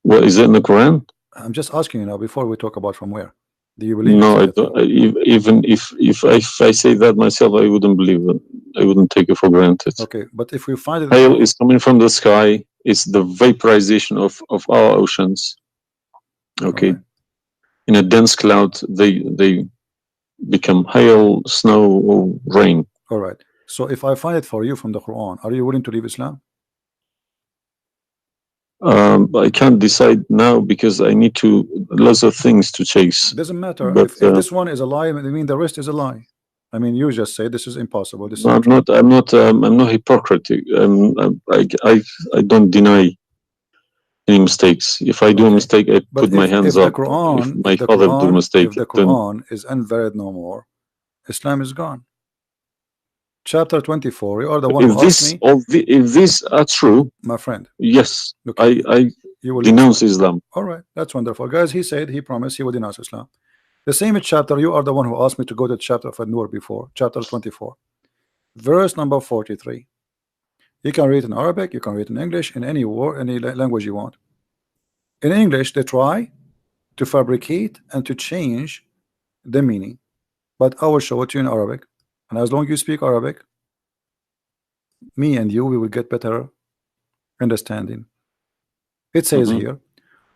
What is it in the Quran? I'm just asking you now before we talk about from where. Do you believe? No, I don't. Even if I say that myself, I wouldn't believe it. I wouldn't take it for granted. Okay, but if we find it, hail is coming from the sky. It's the vaporization of our oceans. Okay, in a dense cloud, they become hail, snow, or rain. All right. So if I find it for you from the Quran, are you willing to leave Islam? I can't decide now because I need lots of things to chase. Doesn't matter. But, if this one is a lie, I mean the rest is a lie. I mean, you just say this is impossible. This is I'm not hypocritic. I don't deny any mistakes. If I do a mistake, I put my hands up. If my father do a mistake, if the Quran is unvalid no more, Islam is gone. chapter 24. You are the one If who asked me. if these are true, my friend, yes, okay, I you will denounce Islam. All right, that's wonderful, guys. He said he promised he would denounce Islam. The same chapter, you are the one who asked me to go to the chapter of An-Nur before, chapter 24, verse number 43. You can read in Arabic, you can read in English, in any word, any language you want. In English, they try to fabricate and to change the meaning, but I will show it to you in Arabic. And as long as you speak Arabic, me and you, we will get better understanding. It says here,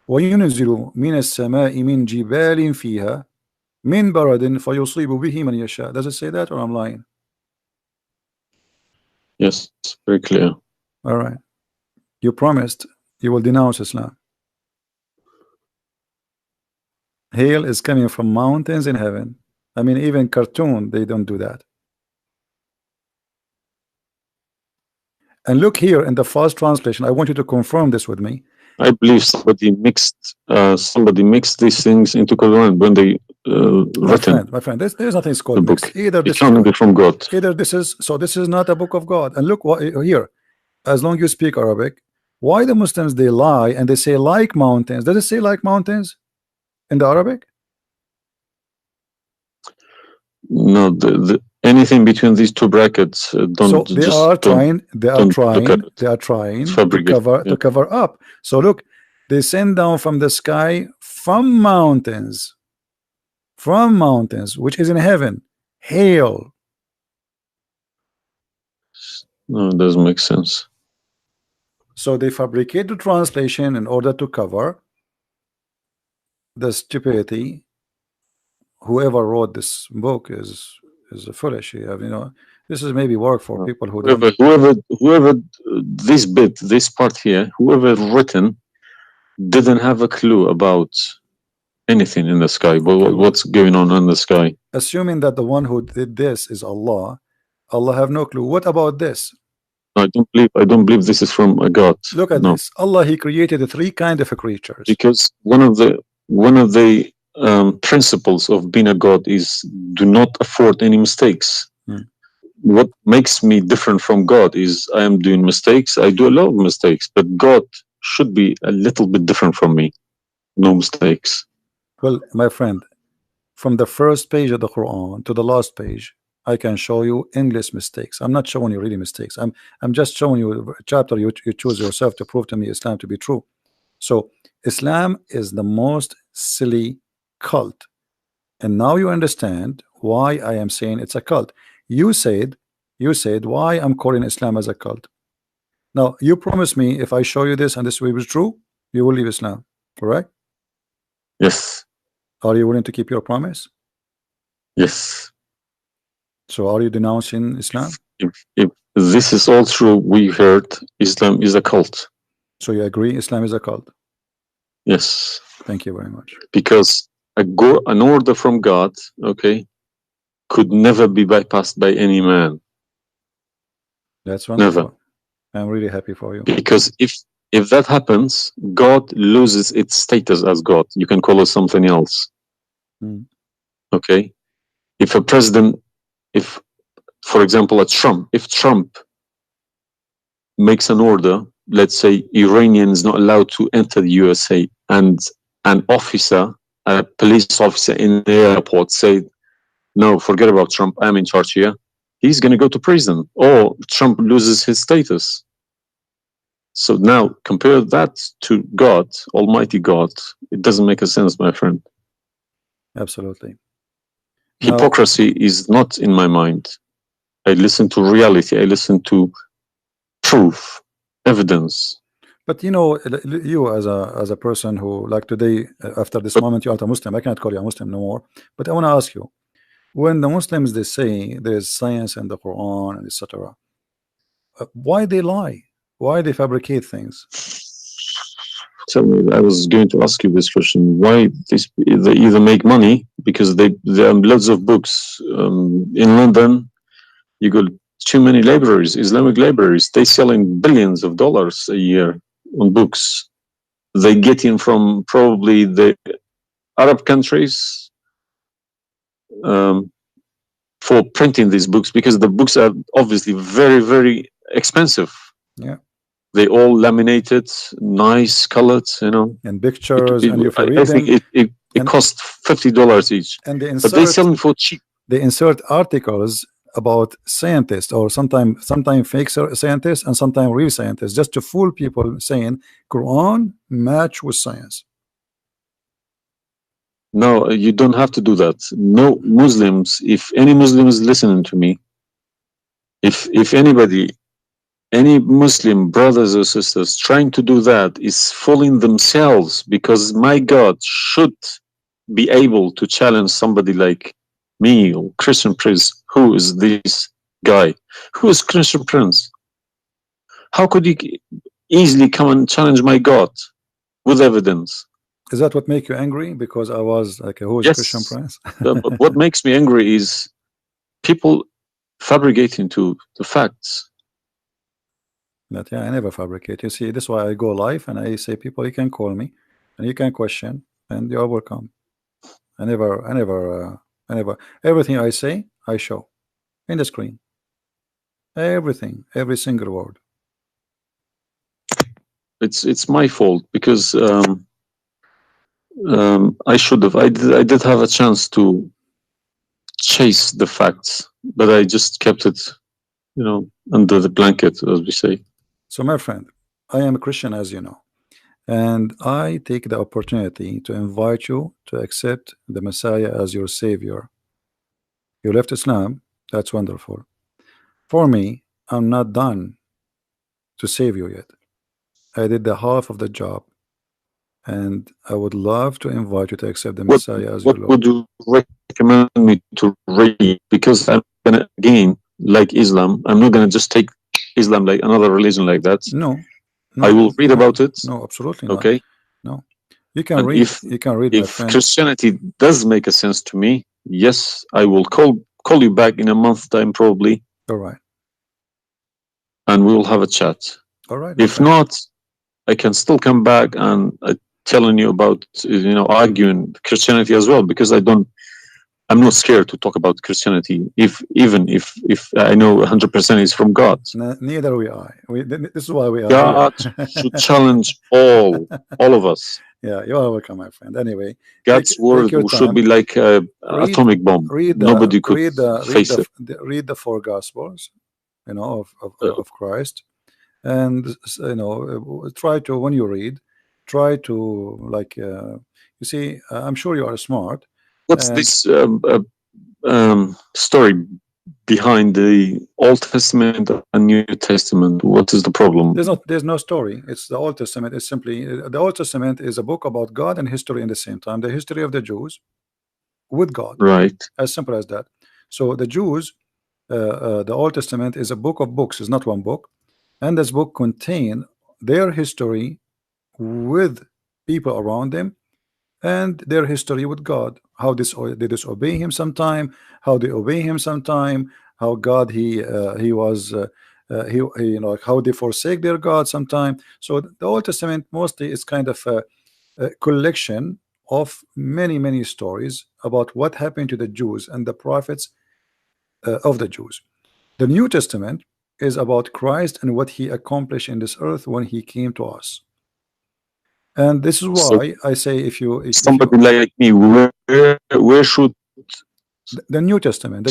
وَيُنْزِلُ مِنَ السَّمَاءِ مِنْ جِبَالٍ فِيهَا مِنْ بَرَدٍ فَيُصِيبُ بِهِ مَنْ يَشَاءُ. Does it say that, or I'm lying? Yes, very clear. All right. You promised you will denounce Islam. Hail is coming from mountains in heaven. I mean, even cartoon, they don't do that. And look here in the first translation. I want you to confirm this with me. I believe somebody mixed these things into Quran when they my friend, there's nothing called book. mix. Either this can't be from God. Either this is this is not a book of God. And look what here. As long as you speak Arabic, why the Muslims they lie and they say like mountains? Does it say like mountains in the Arabic? No, anything between these two brackets don't. So they are trying to cover up. So look, they send down from the sky from mountains, which is in heaven, hail. No, it doesn't make sense. So they fabricate the translation in order to cover the stupidity. Whoever wrote this book is foolish. You know, this is maybe work for people who whoever this part here, whoever written didn't have a clue about anything in the sky, but what's going on in the sky. Assuming that the one who did this is Allah have no clue. What about this? I don't believe this is from a God. Look at this. Allah, he created three kind of creatures. Because one of the principles of being a God is do not afford any mistakes. What makes me different from God is I am doing mistakes. I do a lot of mistakes, but God should be a little bit different from me. No mistakes. Well, my friend, from the first page of the Quran to the last page, I can show you endless mistakes. I'm not showing you really mistakes. I'm just showing you a chapter you choose yourself to prove to me Islam to be true. So Islam is the most silly cult, and now you understand why I am saying it's a cult. You said why I'm calling Islam as a cult. Now you promise me if I show you this and this will be true, you will leave Islam, correct? Yes. Are you willing to keep your promise? Yes. So are you denouncing Islam? If this is all true, we heard Islam is a cult. So you agree Islam is a cult? Yes. Thank you very much. Because an order from God, okay, could never be bypassed by any man. That's wonderful. Never. I'm really happy for you. Because if that happens, God loses its status as God. You can call it something else. Okay? If a president, for example, if Trump makes an order, let's say Iranian is not allowed to enter the USA, and an officer, a police officer in the airport said, no, forget about Trump, I'm in charge here, he's going to go to prison, or Trump loses his status. So now compare that to God, Almighty God. It doesn't make a sense, my friend. Absolutely. Hypocrisy is not in my mind. I listen to reality. I listen to proof, evidence. But you know, you as a person who, like today, after this moment, you are a Muslim. I cannot call you a Muslim no more. But I want to ask you, when the Muslims they say there is science in the Quran and etc., why they lie? Why they fabricate things? Tell me, I was going to ask you this question. Why they either make money because there are loads of books in London. You got too many libraries, Islamic libraries. They selling billions of dollars a year on books. They get in from probably the Arab countries, for printing these books, because the books are obviously very, very expensive. Yeah. They all laminated, nice colored, and pictures, and if you're I think reading, it costs $50 each, and but they sell them for cheap. they insert articles about scientists, or sometimes fake scientists and sometimes real scientists, just to fool people, saying Quran match with science. No, you don't have to do that. No Muslims, if any Muslim is listening to me, if anybody, any Muslim brothers or sisters trying to do that is fooling themselves, because my God should be able to challenge somebody like me or Christian Prince. Who is this guy? Who is Christian Prince? How could he easily come and challenge my God with evidence? Is that what make you angry? Because I was like, who is Yes. Christian Prince? But what makes me angry is people fabricating to the facts. But yeah, I never fabricate. You see, this is why I go live and I say, people, you can call me and you can question, and you are welcome. I never, everything I say, I show in the screen. Everything, every single word. It's my fault, because I should have. I did have a chance to chase the facts, but I just kept it, under the blanket, as we say. So, my friend, I am a Christian, as you know, and I take the opportunity to invite you to accept the Messiah as your Savior. You left Islam, that's wonderful. For me, I'm not done to save you yet. I did the half of the job, and I would love to invite you to accept the Messiah as your What Lord. would you recommend me to read? Because I'm gonna, again, like Islam, I'm not gonna just take Islam like another religion like that. No, I will read about it. No, absolutely okay. not. No, you can And read. You can read, my if friend. Christianity does make a sense to me, yes, I will call you back in a month's time, probably. All right. And we will have a chat. All right. If not, I can still come back and telling you about, arguing Christianity as well, because I'm not scared to talk about Christianity, even if I know 100% is from God. Neither we are. This is why we are God here. should challenge all of us. Yeah, you are welcome, my friend. Anyway, God's word should be like an atomic bomb. Nobody could face it. Read the four Gospels, of Christ, and try to, when you read, try to, like, you see, I'm sure you are smart. What's this story behind the Old Testament and New Testament? What is the problem? There's no story. It's the Old Testament. It's simply, the Old Testament is a book about God and history in the same time. The history of the Jews with God, right? As simple as that. So the Jews, the Old Testament is a book of books. It's not one book, and this book contain their history with people around them, and their history with God. How they disobey Him sometime, how they obey Him sometime, how God He was how they forsake their God sometime. So the Old Testament mostly is kind of a collection of many stories about what happened to the Jews and the prophets of the Jews. The New Testament is about Christ and what He accomplished in this earth when He came to us. And this is why I say, if somebody like me, where should the New Testament,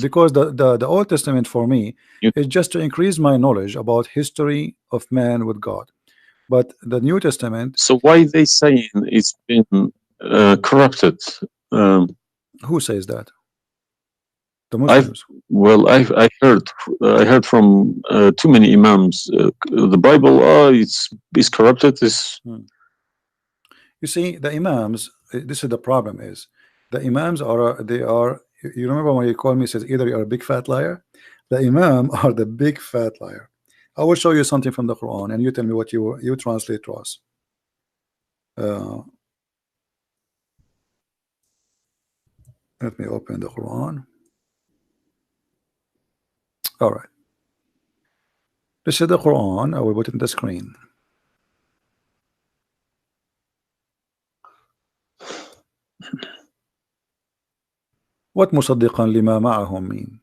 because the Old Testament for me is just to increase my knowledge about history of man with God. But the New Testament. So why they saying it's been corrupted? Who says that? The Muslims. I heard from too many imams. The Bible, it's corrupted. You see, the imams. This is the problem. Is the imams are You remember when you called me, says either you're a big fat liar. The imam are the big fat liar. I will show you something from the Quran, and you tell me what you translate to us. Let me open the Quran. All right. This is the Quran. I will put it in the screen. What مصدقا لما معهم mean?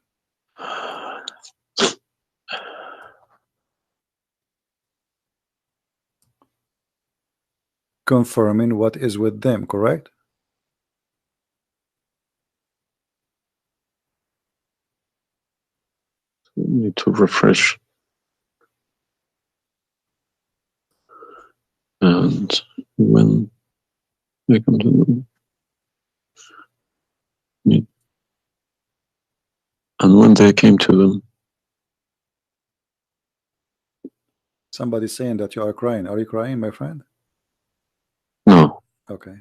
Confirming what is with them, correct? Need to refresh. And when they come to them, and when they came to them. Somebody's saying that you are crying. Are you crying, my friend? No. Okay.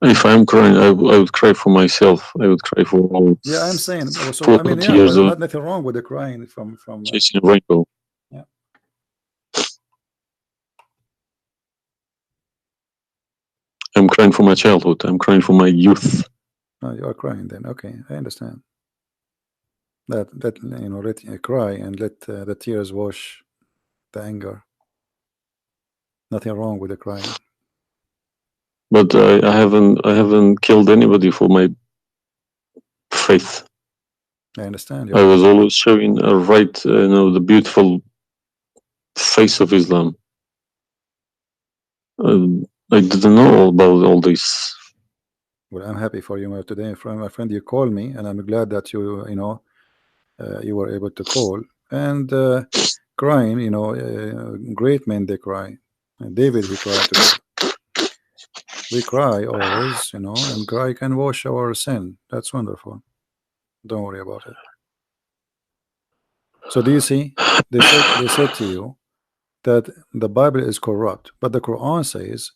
If I'm crying, I would cry for myself. I would cry for all. Yeah, I'm saying. So I mean, yeah, but nothing wrong with the crying from chasing a rainbow. Yeah. I'm crying for my childhood. I'm crying for my youth. Oh, you are crying then. Okay, I understand. That you know, let cry and let the tears wash the anger. Nothing wrong with the crying. But I haven't killed anybody for my faith. I understand. I was always showing the beautiful face of Islam. I didn't know about all this. Well, I'm happy for you today, my friend. You called me, and I'm glad that you you were able to call and crying. You know, great men they cry. David, he cried today. We cry always, you know, and cry can wash our sin. That's wonderful. Don't worry about it. So do you see? They said to you that the Bible is corrupt, but the Quran says,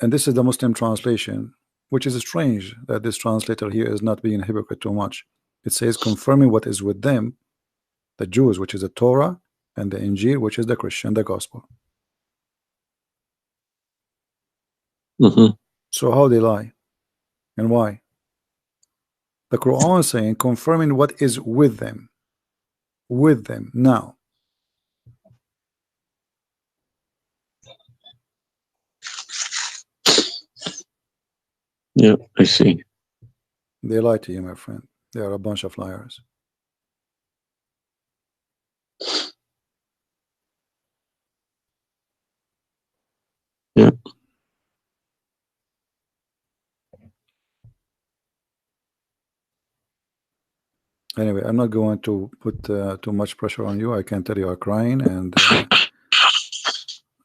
and this is the Muslim translation, which is strange that this translator here is not being hypocrite too much. It says confirming what is with them, the Jews, which is the Torah, and the Injil, which is the Christian, the gospel. So how they lie and why? The Quran is saying confirming what is with them now. Yeah, I see. They lie to you, my friend. They are a bunch of liars. Yeah. Anyway, I'm not going to put too much pressure on you. I can tell you are crying, and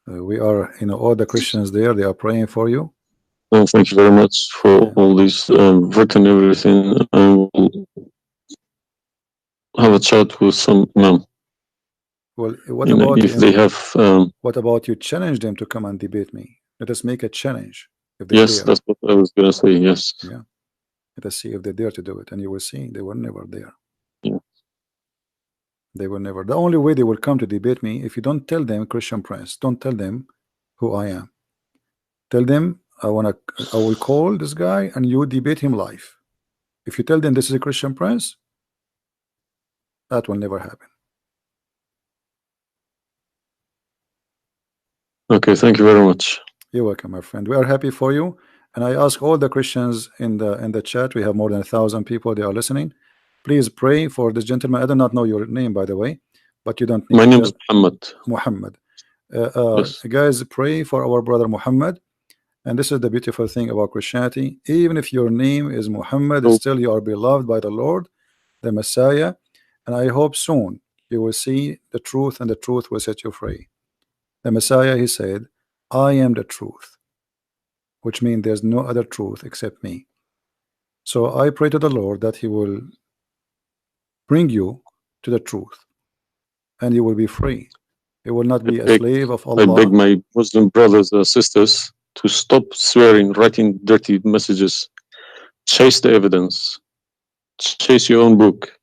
we are, you know, all the Christians there, they are praying for you. Well, thank you very much for all this written everything. I will have a chat with some imam. Well, what about if they have? What about you challenge them to come and debate me? Let us make a challenge. If they Yes, dare. that's what I was gonna say. Yes. Yeah. Let us see if they dare to do it, and you will see they were never there. Yeah. They were never. The only way they will come to debate me if you don't tell them Christian Prince. Don't tell them who I am. Tell them I will call this guy and you debate him live. If you tell them this is a Christian Prince, that will never happen. Okay, thank you very much. You're welcome, my friend. We are happy for you, and I ask all the Christians in the chat. We have more than 1,000 people. They are listening. Please pray for this gentleman. I do not know your name, by the way, but you don't need. My name is Muhammad. Muhammad. Yes. Guys, pray for our brother Muhammad. And this is the beautiful thing about Christianity. Even if your name is Muhammad, still you are beloved by the Lord, the Messiah. And I hope soon you will see the truth, and the truth will set you free. The Messiah, he said, I am the truth, which means there's no other truth except me. So I pray to the Lord that he will bring you to the truth, and you will be free. You will not be a slave of Allah. I beg my Muslim brothers and sisters to stop swearing, writing dirty messages. Chase the evidence. Chase your own book.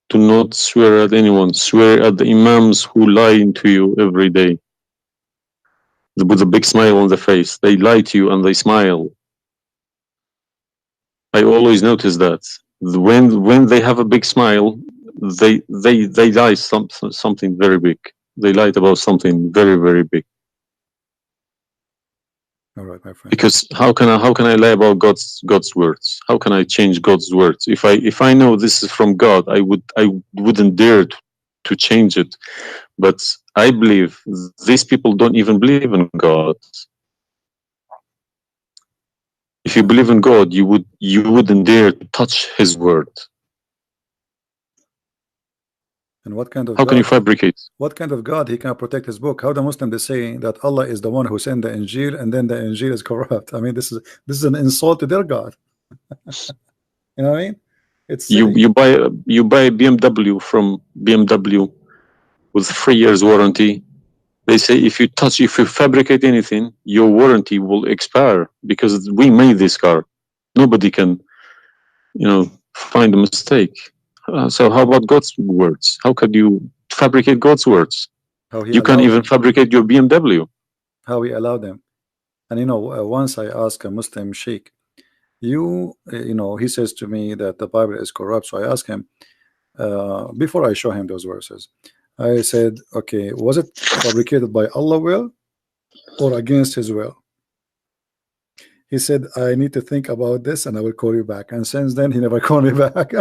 Do not swear at anyone. Swear at the imams who lie to you every day. With a big smile on their face. They lie to you and they smile. I always notice that. When they have a big smile, they lie something very big. They lied about something very, very big. All right, my friend. Because how can I lie about God's words? How can I change God's words? If I know this is from God, I wouldn't dare to change it. But I believe these people don't even believe in God. If you believe in God, you wouldn't dare to touch His word. And what kind of How can you God? fabricate? What kind of God he can protect his book? How the Muslim they say that Allah is the one who sent the Injil and then the Injil is corrupt? I mean, this is an insult to their God. You know what I mean? It's You silly. you buy a BMW from BMW with 3 years warranty. They say if you fabricate anything, your warranty will expire because we made this car. Nobody can, find a mistake. So how about God's words? How could you fabricate God's words? How he You can't allowed even them. fabricate your BMW. How he allowed them. And once I asked a Muslim sheikh, he says to me that the Bible is corrupt. So I asked him, before I show him those verses, I said, okay, was it fabricated by Allah will or against his will? He said, I need to think about this and I will call you back. And since then, he never called me back.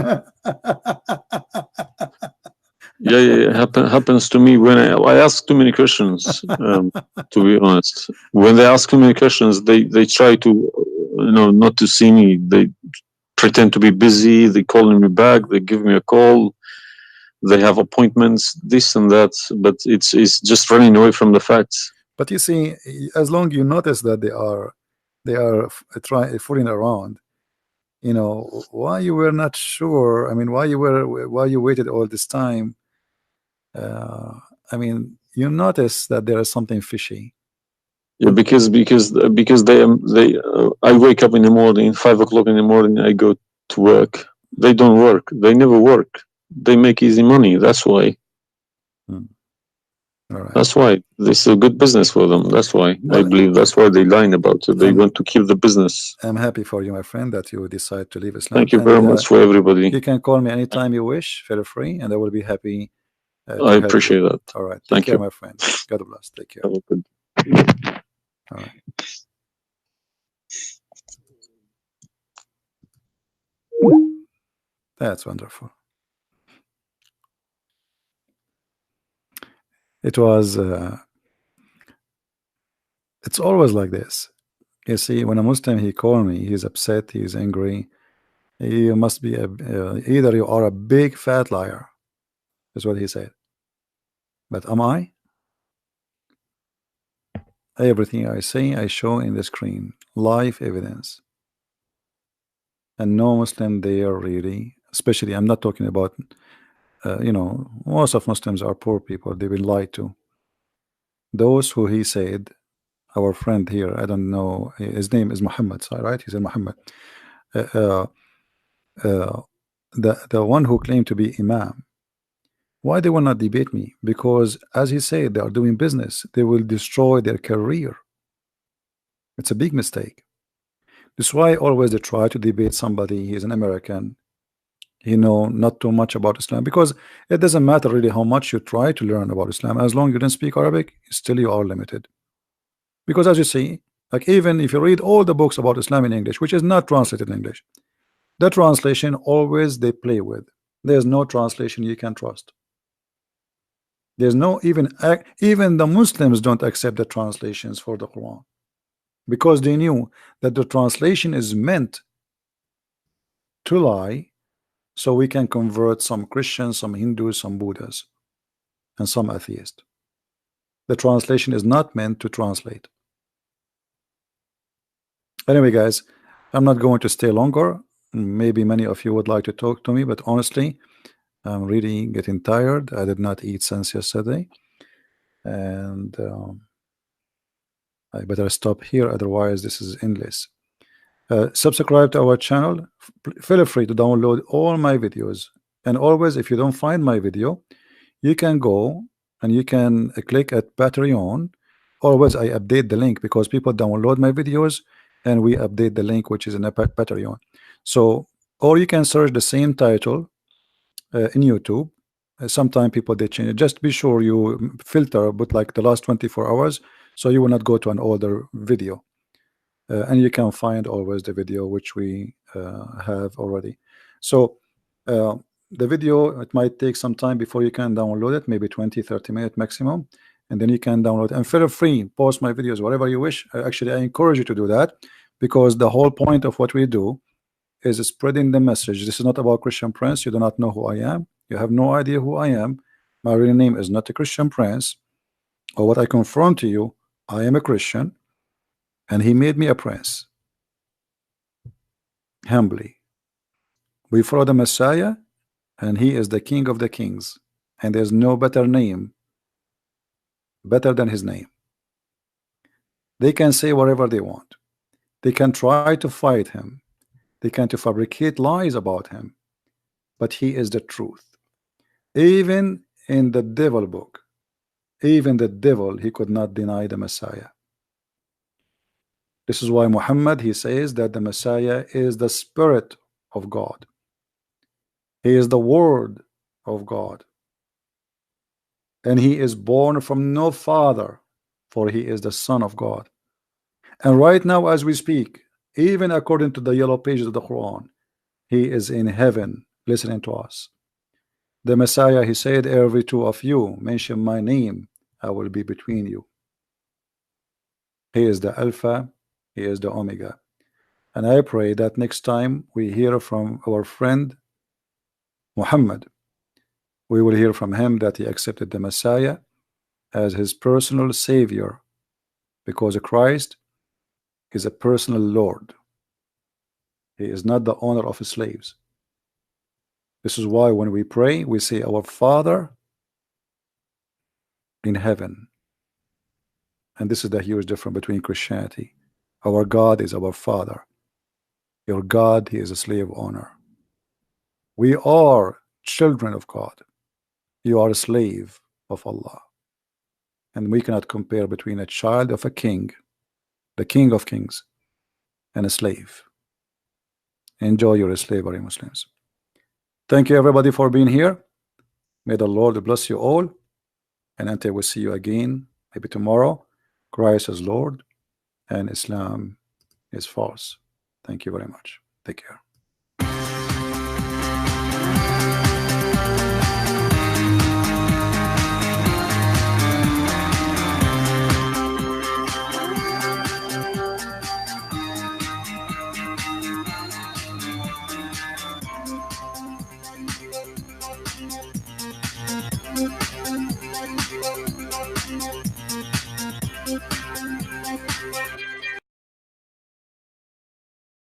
Yeah. Happens to me when I ask too many questions. To be honest, when they ask too many questions, they try to, not to see me. They pretend to be busy. They calling me back. They give me a call. They have appointments, this and that. But it's just running away from the facts. But you see, as long you notice that they are trying fooling around, why you were not sure. I mean, why you waited all this time. uh, I mean, you notice that there is something fishy. Yeah, because they I wake up in the morning, 5 o'clock in the morning. I go to work. They don't work. They never work. They make easy money. That's why. All right. That's why this is a good business for them. That's why I Well, believe that's why they lying about it. They want to keep the business. I'm happy for you, my friend, that you decide to leave Islam. Thank you And very much for everybody. you can call me anytime you wish. Feel free, and I will be happy to I help appreciate you. that. All right. Take Thank care, you. my friend. God bless. Take care. Have a good. All right. That's wonderful. It was. It's always like this. You see, when a Muslim he call me, he's upset, he's angry. You must be either you are a big fat liar, is what he said. But am I? Everything I say, I show in the screen, live evidence. And no Muslim there really, especially I'm not talking about, most of Muslims are poor people. They've been lied to. Those who he said, our friend here, I don't know, his name is Muhammad, right? He said Muhammad. Uh, uh, the one who claimed to be Imam. Why they will not debate me? Because as he said, they are doing business. They will destroy their career. It's a big mistake. That's why always they try to debate somebody. He's an American. He know not too much about Islam, because it doesn't matter really how much you try to learn about Islam. As long as you don't speak Arabic, still you are limited. Because as you see, like even if you read all the books about Islam in English, which is not translated in English, the translation always they play with. There's no translation you can trust. There's no even the Muslims don't accept the translations for the Quran, because they knew that the translation is meant to lie, so we can convert some Christians, some Hindus, some Buddhas, and some atheists. The translation is not meant to translate. Anyway, guys, I'm not going to stay longer. Maybe many of you would like to talk to me, but honestly, I'm really getting tired. I did not eat since yesterday, and I better stop here, otherwise this is endless. Subscribe to our channel. Feel free to download all my videos, and always, if you don't find my video, you can go and you can click at Patreon. Always I update the link, because people download my videos and we update the link which is in a Patreon. So, or you can search the same title in YouTube. Sometimes people they change it. Just be sure you filter, but like the last 24 hours, so you will not go to an older video. and you can find always the video which we have already. So the video, it might take some time before you can download it, maybe 20-30 minutes maximum, and then you can download. And feel free, post my videos whatever you wish. Actually, I encourage you to do that, because the whole point of what we do is spreading the message. This is not about Christian Prince. You do not know who I am. You have no idea who I am. My real name is not a Christian Prince. Or what I confirm to you, I am a Christian, and he made me a prince. Humbly. We follow the Messiah, and he is the King of the Kings, and there's no better name better than his name. They can say whatever they want. They can try to fight him. They can to fabricate lies about him, but he is the truth. Even in the devil book, even the devil, he could not deny the Messiah. This is why Muhammad, he says that the Messiah is the Spirit of God. He is the Word of God. And he is born from no father, for he is the Son of God. And right now as we speak, even according to the yellow pages of the Quran, he is in heaven listening to us. The Messiah, he said, every two of you mention my name, I will be between you. He is the Alpha, he is the Omega. And I pray that next time we hear from our friend Muhammad, we will hear from him that he accepted the Messiah as his personal savior, because Christ is a personal Lord. He is not the owner of his slaves. This is why when we pray, we say, our Father in heaven. And this is the huge difference between Christianity. Our God is our Father. Your God, he is a slave owner. We are children of God. You are a slave of Allah. And we cannot compare between a child of a king, the King of Kings, and a slave. Enjoy your slavery, Muslims. Thank you everybody for being here. May the Lord bless you all. And until we see you again, maybe tomorrow, Christ is Lord and Islam is false. Thank you very much. Take care.